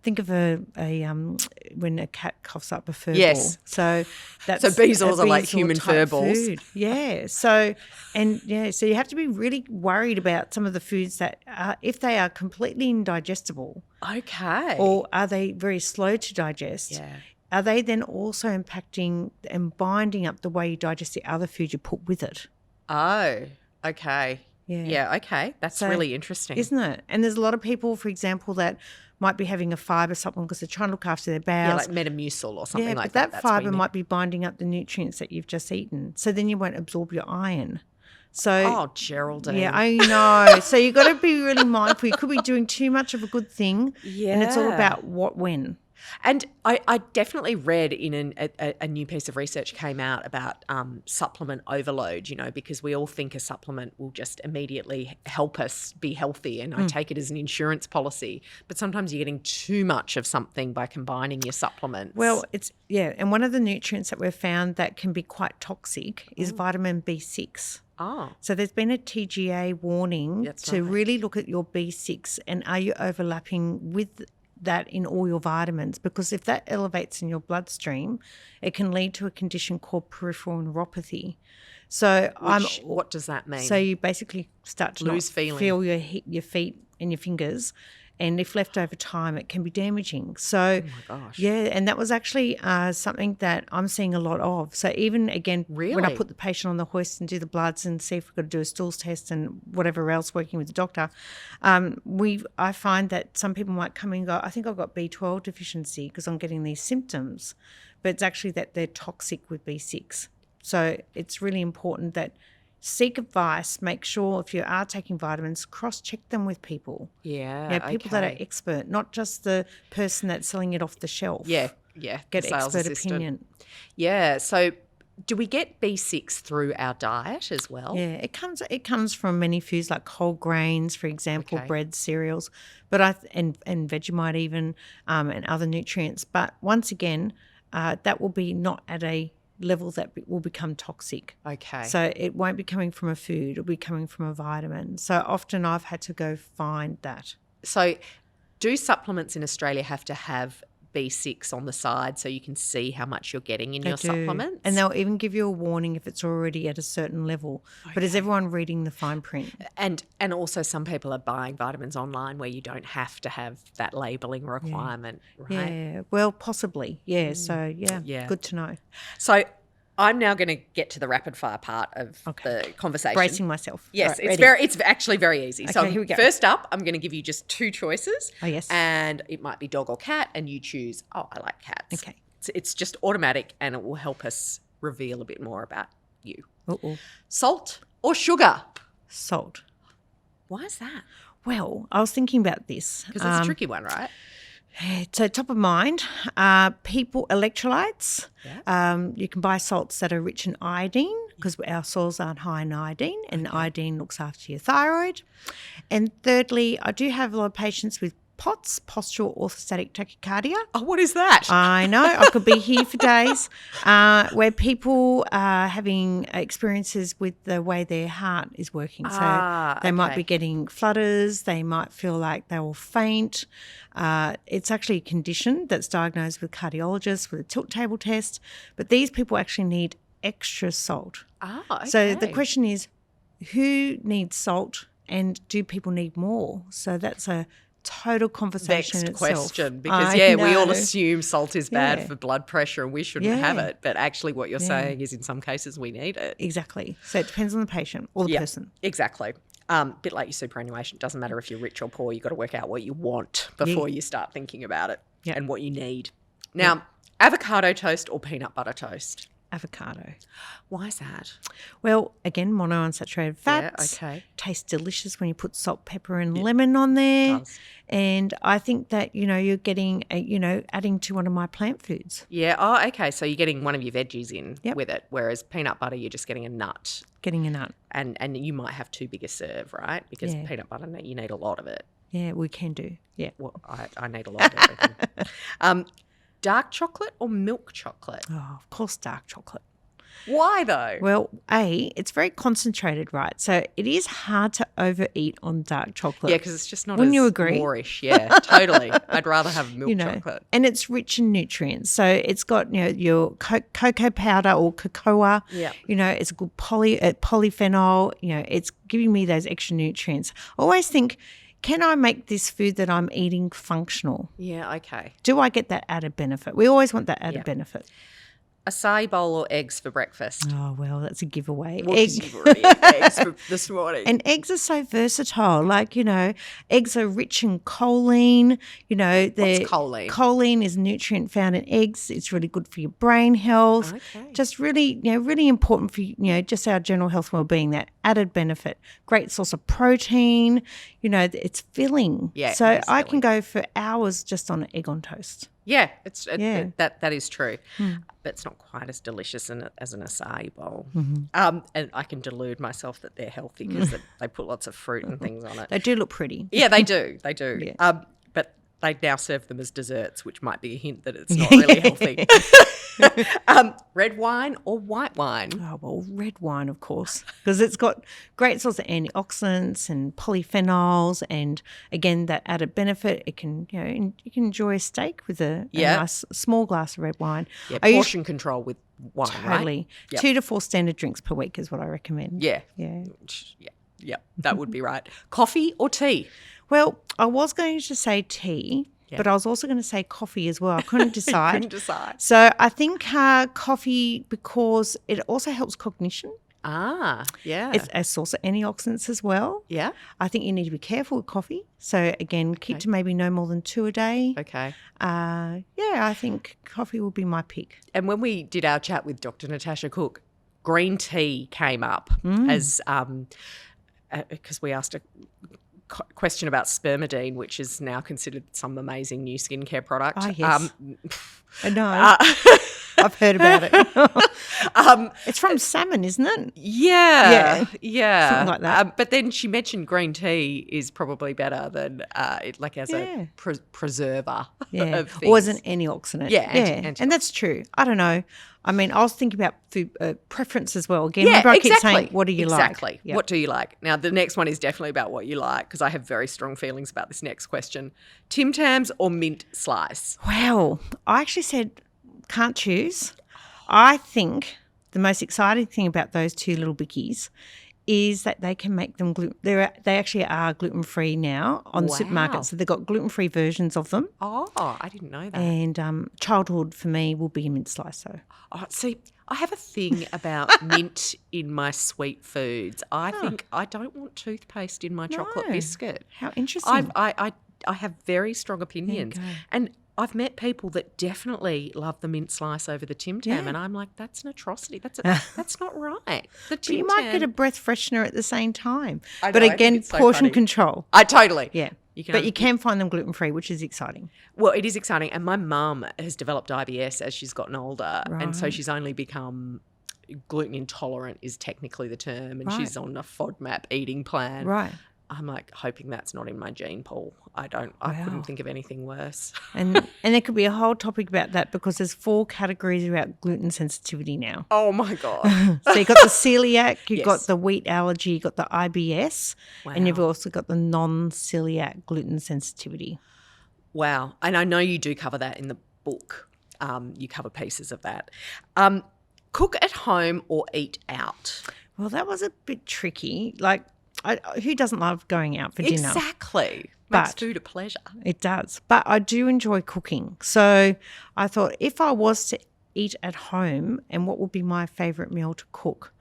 think of when a cat coughs up a fur ball. So bezoars are like human fur balls. Food. Yeah. So you have to be really worried about some of the foods that if they are completely indigestible. Okay. Or are they very slow to digest? Yeah. Are they then also impacting and binding up the way you digest the other food you put with it? Oh, okay. Yeah, okay. That's really interesting. Isn't it? And there's a lot of people, for example, that might be having a fibre supplement because they're trying to look after their bowels. Yeah, like Metamucil or something like that. That's fibre might be binding up the nutrients that you've just eaten. So then you won't absorb your iron. So, Geraldine. Yeah, I know. So you've got to be really mindful. You could be doing too much of a good thing. Yeah. And it's all about when. And I definitely read in a new piece of research came out about supplement overload, because we all think a supplement will just immediately help us be healthy, and I take it as an insurance policy. But sometimes you're getting too much of something by combining your supplements. Well, and one of the nutrients that we've found that can be quite toxic is vitamin B6. Oh. So there's been a TGA warning to really look at your B6 and are you overlapping with that in all your vitamins, because if that elevates in your bloodstream, it can lead to a condition called peripheral neuropathy. So what does that mean? So you basically start to lose feeling. Feel your feet and your fingers, and if left over time, it can be damaging. So, oh my gosh. Yeah, and that was actually something that I'm seeing a lot of. So even, again, when I put the patient on the hoist and do the bloods and see if we've got to do a stools test and whatever else working with the doctor, I find that some people might come and go, I think I've got B12 deficiency because I'm getting these symptoms, but it's actually that they're toxic with B6. So it's really important that seek advice, make sure if you are taking vitamins, cross-check them with people. Yeah, people that are expert, not just the person that's selling it off the shelf. Yeah. Get expert opinion. Yeah, so do we get B6 through our diet as well? Yeah, it comes from many foods like whole grains, for example, bread, cereals, but and Vegemite even, and other nutrients. But once again, that will be not at a level that will become toxic. Okay. So it won't be coming from a food, it'll be coming from a vitamin. So often I've had to go find that. So do supplements in Australia have to have B6 on the side so you can see how much you're getting in your supplements? And they'll even give you a warning if it's already at a certain level. Okay. But is everyone reading the fine print? And also some people are buying vitamins online where you don't have to have that labelling requirement, right? Yeah, well, possibly, yeah. So, good to know. So I'm now going to get to the rapid fire part of the conversation. Bracing myself. Yes, right, it's actually very easy. Okay, so here we go. First up, I'm going to give you just 2 choices. Oh, yes. And it might be dog or cat, and you choose, I like cats. Okay. It's just automatic, and it will help us reveal a bit more about you. Uh-oh. Salt or sugar? Salt. Why is that? Well, I was thinking about this. Because it's a tricky one, right? So top of mind, people electrolytes. Yeah. You can buy salts that are rich in iodine because our soils aren't high in iodine, and iodine looks after your thyroid. And thirdly, I do have a lot of patients with POTS, postural orthostatic tachycardia. Oh, what is that? I know. I could be here for days, where people are having experiences with the way their heart is working. So they might be getting flutters. They might feel like they will faint. It's actually a condition that's diagnosed with cardiologists with a tilt table test. But these people actually need extra salt. Okay. So the question is, who needs salt and do people need more? So that's a total conversation Next itself. question, because we all assume salt is bad for blood pressure and we shouldn't have it, but actually what you're saying is in some cases we need it. Exactly. So it depends on the patient or the person. Exactly. Bit like your superannuation. It doesn't matter if you're rich or poor, you've got to work out what you want before you start thinking about it and what you need. Now, avocado toast or peanut butter toast? Avocado. Why is that? Well, again, monounsaturated fats. Yeah, okay. Tastes delicious when you put salt, pepper and lemon on there. It does. And I think that, you're getting, adding to one of my plant foods. Yeah. Oh, okay. So you're getting one of your veggies in with it, whereas peanut butter, you're just getting a nut. Getting a nut. And you might have too big a serve, right? Because peanut butter, you need a lot of it. Yeah, we can do. Yeah. Well, I need a lot of everything. Dark chocolate or milk chocolate? Oh, of course, dark chocolate. Why though? Well, it's very concentrated, right? So it is hard to overeat on dark chocolate. Yeah, because it's just not Wouldn't as you agree? Moreish. Yeah, totally. I'd rather have milk chocolate. And it's rich in nutrients. So it's got, your cocoa powder or cocoa. Yeah. It's a good polyphenol. It's giving me those extra nutrients. I always think, can I make this food that I'm eating functional? Yeah, okay. Do I get that added benefit? We always want that added benefit. Acai bowl or eggs for breakfast? Oh, well, that's a giveaway. Well, you've already ate eggs for this morning. And eggs are so versatile. Like, eggs are rich in choline. What's choline? Choline is a nutrient found in eggs. It's really good for your brain health. Okay. Just really, really important for, just our general health and well-being, that added benefit. Great source of protein. It's filling. Yeah. So I can go for hours just on an egg on toast. Yeah, that is true. But it's not quite as delicious as an acai bowl. Mm-hmm. And I can delude myself that they're healthy because they put lots of fruit and things on it. They do look pretty. Yeah, they do. They do. Yeah. But they now serve them as desserts, which might be a hint that it's not really healthy. Red wine or white wine? Oh, well, red wine, of course, because it's got great sorts of antioxidants and polyphenols, and again, that added benefit. It can, you can enjoy a steak with a nice small glass of red wine. Yeah, portion control with wine, totally. right? Yep. 2 to 4 standard drinks per week is what I recommend. Yeah, that would be right. Coffee or tea? Well, I was going to say tea. Yep. But I was also going to say coffee as well. I couldn't decide. So I think coffee, because it also helps cognition. Ah, yeah. It's a source of antioxidants as well. Yeah. I think you need to be careful with coffee. So, again, keep to maybe no more than 2 a day. Okay. I think coffee will be my pick. And when we did our chat with Dr. Natasha Cook, green tea came up as because we asked a question about spermidine, which is now considered some amazing new skincare product. Oh, yes. I know. I've heard about it. It's from salmon, isn't it? Yeah. Something like that. But then she mentioned green tea is probably better than as a preserver of things. Or as an antioxidant. Yeah. And that's true. I don't know. I mean, I was thinking about food preference as well. Again, remember I keep saying, what do you like? Exactly. Yep. What do you like? Now, the next one is definitely about what you like, because I have very strong feelings about this next question. Tim Tams or mint slice? Wow. I actually said can't choose. I think the most exciting thing about those 2 little bickies is that they can make them they actually are gluten-free now on the supermarkets. So they've got gluten-free versions of them. Oh, I didn't know that. And childhood for me will be a mint slice. So. Oh, see, I have a thing about mint in my sweet foods. I think I don't want toothpaste in my chocolate biscuit. How interesting. I have very strong opinions. And I've met people that definitely love the mint slice over the Tim Tam, and I'm like, that's an atrocity. That's not right. The Tim you might get a breath freshener at the same time. But again, portion control. Totally. Yeah. You can find them gluten-free, which is exciting. Well, it is exciting. And my mum has developed IBS as she's gotten older, and so she's only become gluten intolerant is technically the term, and she's on a FODMAP eating plan. Right. I'm like hoping that's not in my gene pool. I couldn't think of anything worse. And there could be a whole topic about that, because there's 4 categories about gluten sensitivity now. Oh my God. So you've got the celiac, you've got the wheat allergy, you've got the IBS, and you've also got the non-celiac gluten sensitivity. Wow. And I know you do cover that in the book. You cover pieces of that. Cook at home or eat out? Well, that was a bit tricky. Like, who doesn't love going out for dinner? Exactly. Makes food a pleasure. It does. But I do enjoy cooking. So I thought, if I was to eat at home, and what would be my favourite meal to cook,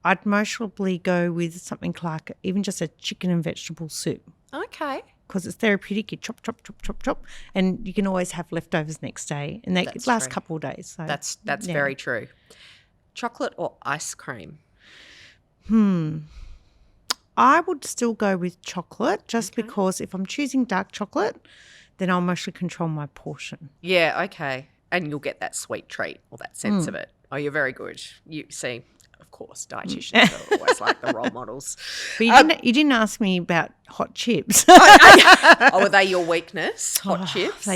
I'd most probably go with something like even just a chicken and vegetable soup. Okay. Because it's therapeutic. You chop, chop, chop, chop, chop, and you can always have leftovers next day, and it lasts a couple of days. So that's very true. Chocolate or ice cream? I would still go with chocolate, just because if I'm choosing dark chocolate, then I'll mostly control my portion. Yeah, okay. And you'll get that sweet treat or that sense of it. Oh, you're very good. You see, of course, dietitians are always like the role models. But you didn't ask me about hot chips. Are they your weakness, hot chips?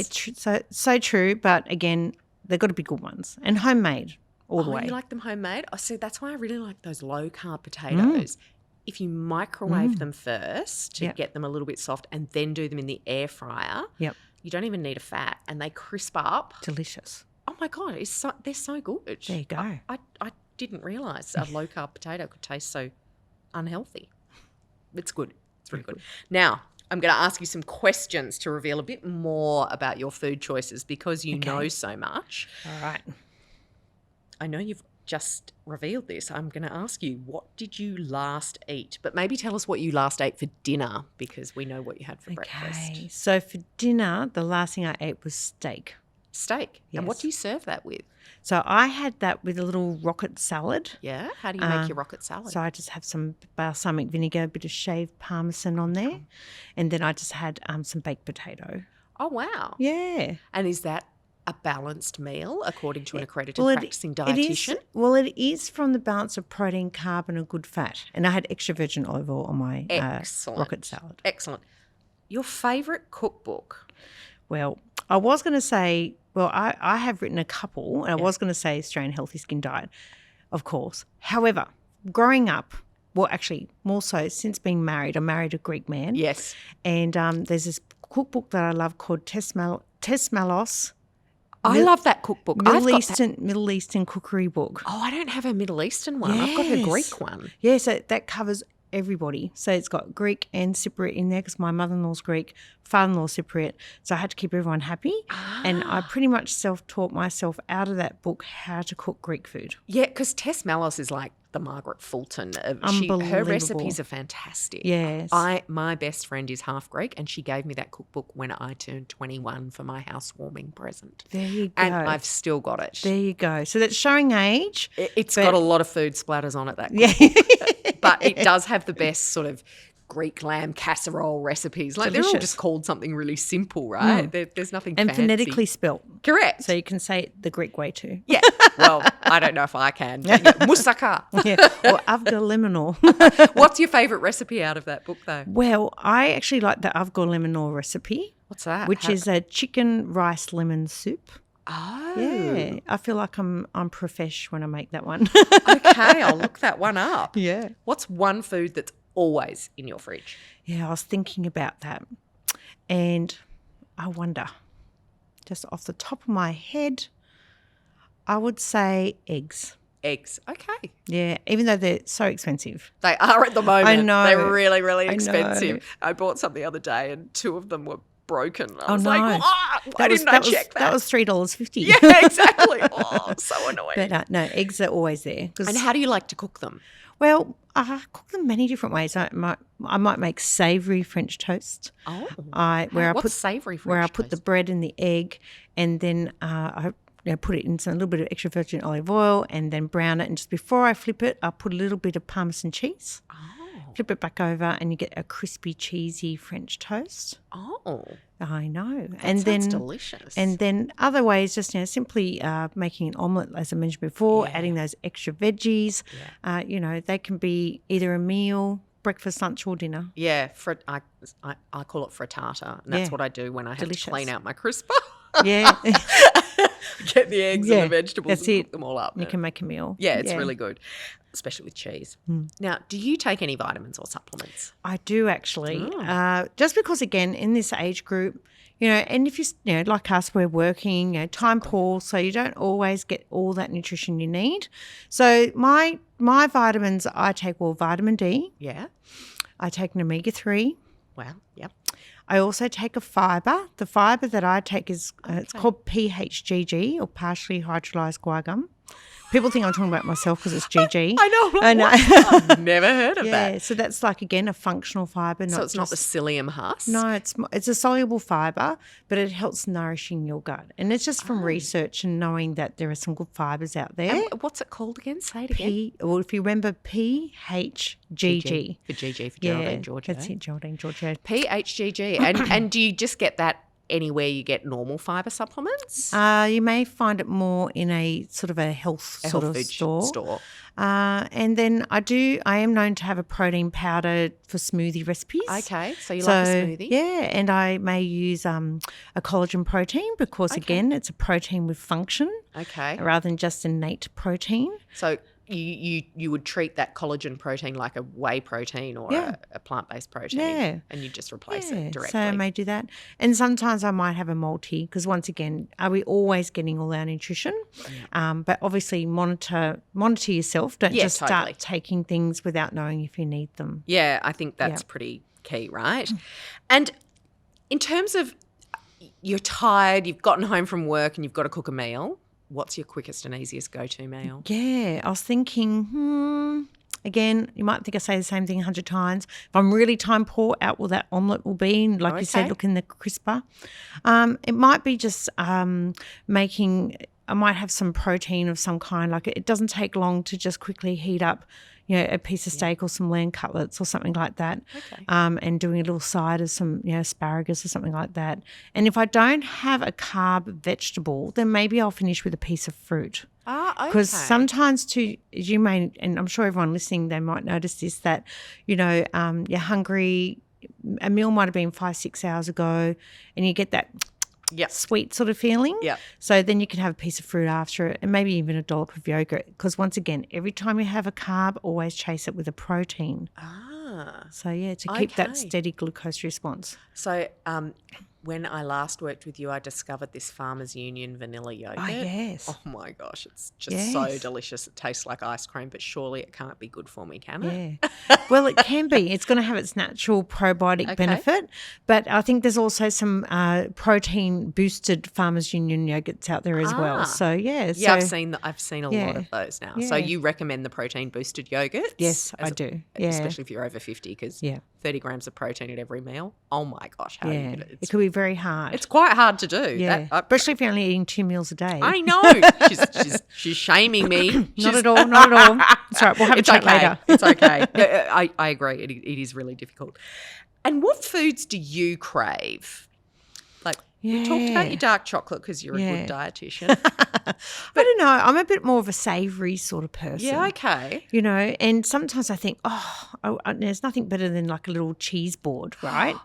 So true, but again, they've got to be good ones and homemade all the way. You like them homemade? Oh, see, that's why I really like those low-carb potatoes. If you microwave them first to get them a little bit soft and then do them in the air fryer, you don't even need a fat, and they crisp up. Delicious. Oh, my God, they're so good. There you go. I didn't realise a low-carb potato could taste so unhealthy. It's good. It's really good. Now, I'm going to ask you some questions to reveal a bit more about your food choices, because you know so much. All right. I know you've just revealed this. I'm going to ask you, what did you last eat? But maybe tell us what you last ate for dinner, because we know what you had for breakfast. So for dinner, the last thing I ate was steak. Steak? Yes. And what do you serve that with? So I had that with a little rocket salad. Yeah? How do you make your rocket salad? So I just have some balsamic vinegar, a bit of shaved parmesan on there, and then I just had some baked potato. Oh, wow. Yeah. And is that a balanced meal according to an accredited practicing dietitian? It is from the balance of protein, carb and a good fat. And I had extra virgin olive oil on my rocket salad. Excellent. Your favourite cookbook? Well, I was going to say, I have written a couple, and I was going to say Australian Healthy Skin Diet, of course. However, growing up, well, actually, more so since being married, I married a Greek man. Yes. And there's this cookbook that I love called Tesmelos. I love that cookbook. Middle Eastern cookery book. Oh, I don't have a Middle Eastern one. I've got a Greek one. Yeah, so that covers everybody. So it's got Greek and Cypriot in there because my mother-in-law's Greek, father-in-law's Cypriot. So I had to keep everyone happy. And I pretty much self-taught myself out of that book how to cook Greek food. Yeah, because Tess Mallows is like the Margaret Fulton. Her Unbelievable. recipes are fantastic. Yes. My best friend is half Greek, and she gave me that cookbook when I turned 21 for my housewarming present. There you go. And I've still got it. There you go. So that's showing age. It's got a lot of food splatters on it, that cookbook. But it does have the best sort of Greek lamb casserole recipes. Like they're all just called something really simple, right? There's nothing and fancy. phonetically spelt. Correct. So you can say it the Greek way too. Yeah. Well, I don't know if I can. But yeah. Moussaka. Yeah. Or avga. What's your favourite recipe out of that book, though? Well, I actually like the avga recipe. What's that? Which is a chicken rice lemon soup. Oh. Yeah. I feel like I'm profesh when I make that one. Okay, I'll look that one up. Yeah. What's one food that's always in your fridge? Yeah, I was thinking about that. And I wonder, just off the top of my head, I would say eggs. Eggs. Okay. Yeah, even though they're so expensive. They are at the moment. I know. They're really, really I expensive. know. I bought some the other day and 2 of them were broken. I Oh, was no. like, why didn't I check that? That was $3.50. Yeah, exactly. Oh, so annoying. But no, eggs are always there. And how do you like to cook them? Well, I cook them many different ways. I might make savoury French toast. Oh. What's savoury French Where I toast? put the bread and the egg, and then I put it in a little bit of extra virgin olive oil, and then brown it. And just before I flip it, I put a little bit of Parmesan cheese. Oh. Flip it back over, and you get a crispy, cheesy French toast. Oh. I know. That sounds delicious. And then other ways, just simply making an omelette, as I mentioned before, adding those extra veggies. Yeah. They can be either a meal, breakfast, lunch, or dinner. Yeah, I call it frittata, and that's Yeah. what I do when I have to clean out my crisper. Yeah. Get the eggs and the vegetables That's and it. cook them all up. You can make a meal. Yeah, it's really good, especially with cheese. Now, do you take any vitamins or supplements? I do actually. Just because, again, in this age group, and if you like us, we're working, time poor, so you don't always get all that nutrition you need. So my vitamins I take, vitamin D. Yeah. I take an omega-3. Wow. Yep. I also take a fibre. The fibre that I take is it's called PHGG, or partially hydrolyzed guar gum. People think I'm talking about myself because it's GG. I know. I've never heard of that. Yeah, so that's like, again, a functional fibre. So it's not the psyllium husk? No, it's a soluble fibre, but it helps nourishing your gut. And it's just from research and knowing that there are some good fibres out there. And what's it called again? Say it again. If you remember, PHGG. For GG, for Geraldine Georgeou. That's it, Geraldine Georgeou. PHGG. And do you just get that anywhere you get normal fibre supplements? You may find it more in a sort of a health food store. And then I am known to have a protein powder for smoothie recipes. Okay, so you like a smoothie? Yeah, and I may use a collagen protein because, again, it's a protein with function. Okay. Rather than just innate protein. So you would treat that collagen protein like a whey protein or a plant-based protein, and you just replace it directly. So I may do that. And sometimes I might have a multi because, once again, are we always getting all our nutrition? But obviously monitor yourself. Don't just start taking things without knowing if you need them. Yeah, I think that's pretty key, right? And in terms of you're tired, you've gotten home from work and you've got to cook a meal, what's your quickest and easiest go-to meal? Yeah, I was thinking, again, you might think I say the same thing 100 times. If I'm really time poor, out will that omelette will be, like you said, look in the crisper. It might be just making, I might have some protein of some kind. Like it doesn't take long to just quickly heat up, a piece of steak or some lamb cutlets or something like that. Okay. And doing a little side of some, asparagus or something like that. And if I don't have a carb vegetable, then maybe I'll finish with a piece of fruit. Okay. Because sometimes too, as you may, and I'm sure everyone listening, they might notice this, that, you're hungry, a meal might have been 5-6 hours ago, and you get that sweet sort of feeling. Yep. So then you can have a piece of fruit after it and maybe even a dollop of yogurt, because once again, every time you have a carb, always chase it with a protein. So, to keep that steady glucose response. So when I last worked with you, I discovered this Farmers Union vanilla yogurt. Oh, yes. Oh, my gosh. It's just so delicious. It tastes like ice cream, but surely it can't be good for me, can it? Yeah. Well, it can be. It's going to have its natural probiotic benefit, but I think there's also some protein-boosted Farmers Union yogurts out there as well. So, Yeah, so, I've seen a lot of those now. So you recommend the protein-boosted yogurts? Yes, I do. Yeah. Especially if you're over 50, because 30 grams of protein at every meal. Oh, my gosh. How are you gonna, it could be very hard. It's quite hard to do. Yeah, especially if you're only eating 2 meals a day. I know. She's shaming me. Not at all. Not at all. It's all right. We'll have a chat later. It's okay. I agree. It is really difficult. And what foods do you crave? Like, we talked about your dark chocolate because you're a good dietitian. I don't know. I'm a bit more of a savoury sort of person. Yeah, okay. You know, and sometimes I think, there's nothing better than like a little cheese board, right?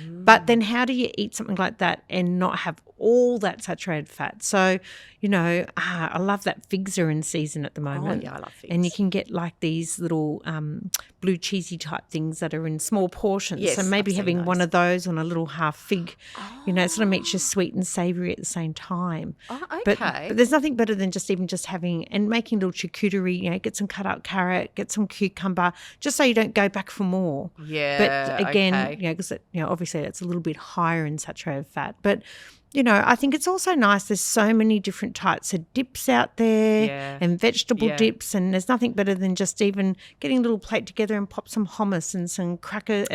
But then how do you eat something like that and not have all that saturated fat? So, you know, I love that figs are in season at the moment. Oh, yeah, I love figs. And you can get like these little blue cheesy type things that are in small portions. Yes, so maybe I've seen having those. one of those on a little half fig, you know, it sort of makes you sweet and savoury at the same time. Oh, okay. But there's nothing better than just having and making a little charcuterie, you know, get some cut up carrot, get some cucumber, just so you don't go back for more. Yeah, But again, okay. you know, because, you know, obviously it's a little bit higher in saturated fat. But, you know, I think it's also nice. There's so many different types of dips out there and vegetable dips, and there's nothing better than just even getting a little plate together and pop some hummus and some crackers.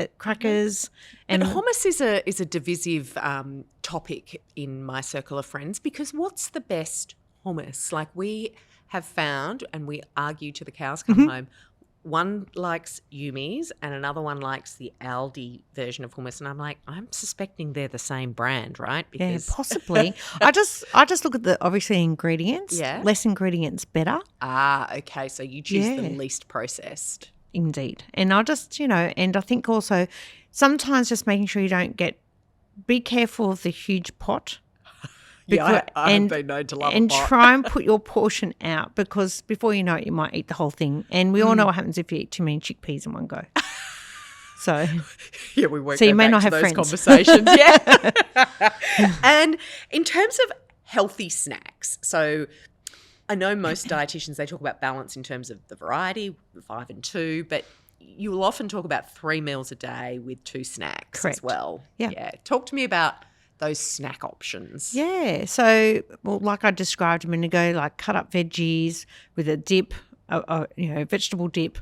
And hummus is a divisive topic in my circle of friends, because what's the best hummus? Like, we have found, and we argue till the cows come home, one likes Yumi's and another one likes the Aldi version of hummus, and I'm like, I'm suspecting they're the same brand, right? Because possibly. I just look at the obviously ingredients. Yeah. Less ingredients, better. Okay. So you choose the least processed. Indeed. And I just, you know, and I think also sometimes just making sure you don't be careful of the huge pot. I've been known to love and a pot. try and put your portion out, because before you know it, you might eat the whole thing. And we all know what happens if you eat too many chickpeas in one go. So yeah, we won't. So go you may back not to have those friends. conversations. Yeah. And in terms of healthy snacks, so I know most dietitians, they talk about balance in terms of the variety, 5 and 2, but you will often talk about 3 meals a day with 2 snacks as well. Yeah. Talk to me about those snack options. Yeah. So, well, like I described a minute ago, like cut up veggies with a dip, you know, vegetable dip,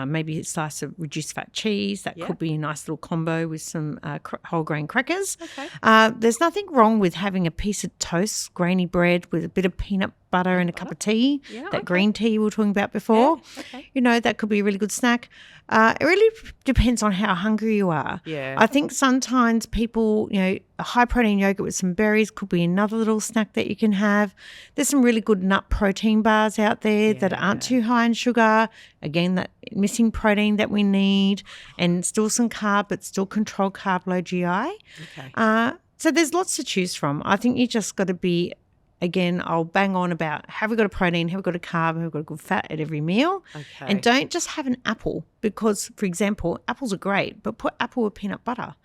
maybe a slice of reduced fat cheese. That could be a nice little combo with some whole grain crackers. Okay. There's nothing wrong with having a piece of toast, grainy bread with a bit of peanut butter and a cup of tea, that green tea we were talking about before. Yeah, okay. You know, that could be a really good snack. It really depends on how hungry you are. Yeah. I think sometimes people, you know, a high protein yogurt with some berries could be another little snack that you can have. There's some really good nut protein bars out there that aren't too high in sugar. Again, that missing protein that we need, and still some carb, but still controlled carb, low GI. Okay. So there's lots to choose from. I think you just got to be, again, I'll bang on about, have we got a protein, have we got a carb, have we got a good fat at every meal? Okay. And don't just have an apple, because, for example, apples are great, but put apple with peanut butter,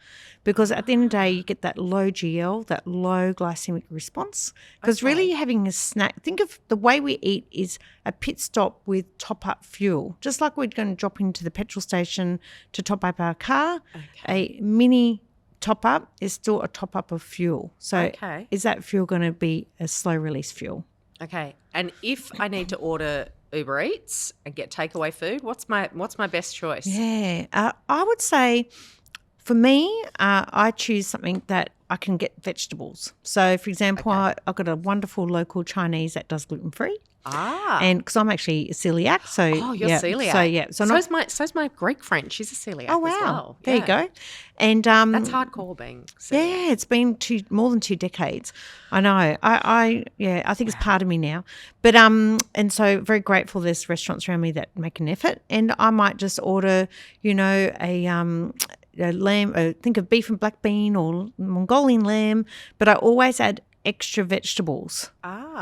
because at the end of the day, you get that low GL, that low glycemic response. Because really you're having a snack. Think of the way we eat is a pit stop with top-up fuel. Just like we're going to drop into the petrol station to top up our car, a mini top-up is still a top-up of fuel. So is that fuel going to be a slow-release fuel? Okay. And if I need to order Uber Eats and get takeaway food, what's my best choice? Yeah. I would say for me, I choose something that I can get vegetables. So, for example, I've got a wonderful local Chinese that does gluten-free. And because I'm actually a celiac, so you're celiac. So's my Greek friend. She's a celiac. Oh wow, as well. There you go. And that's hardcore being celiac. Yeah, it's been more than 2 decades. I know. I think it's part of me now. But and so very grateful there's restaurants around me that make an effort, and I might just order, you know, a lamb, think of beef and black bean or Mongolian lamb, but I always add extra vegetables.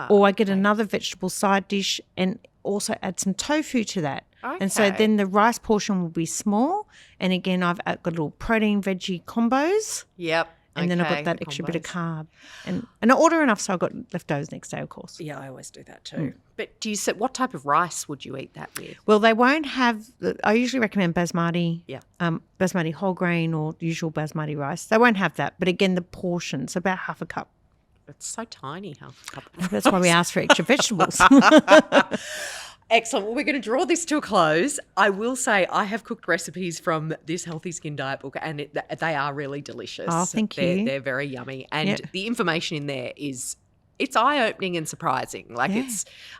Or I get another vegetable side dish and also add some tofu to that. Okay. And so then the rice portion will be small. And again, I've got little protein veggie combos. Yep. And then I've got that extra bit of carb. And I order enough so I've got leftovers next day, of course. Yeah, I always do that too. But do you say, what type of rice would you eat that with? Well, they won't have – I usually recommend basmati, Yeah. Basmati whole grain or usual basmati rice. They won't have that. But again, the portions, about half a cup. It's so tiny, half a cup. That's why we ask for extra vegetables. Excellent. Well, we're going to draw this to a close. I will say I have cooked recipes from this Healthy Skin Diet book and they are really delicious. Oh, thank you. They're very yummy. And the information in there it's eye-opening and surprising. Like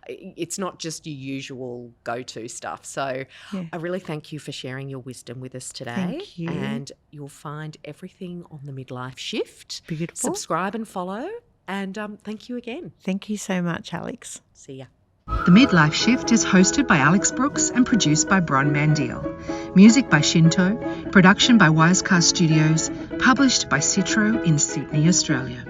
it's not just your usual go-to stuff. So I really thank you for sharing your wisdom with us today. Thank you. And you'll find everything on the Midlife Shift. Beautiful. Subscribe and follow. And thank you again. Thank you so much, Alex. See ya. The Midlife Shift is hosted by Alex Brooks and produced by Bron Mandil. Music by Shinto, production by Wisecast Studios, published by Citro in Sydney, Australia.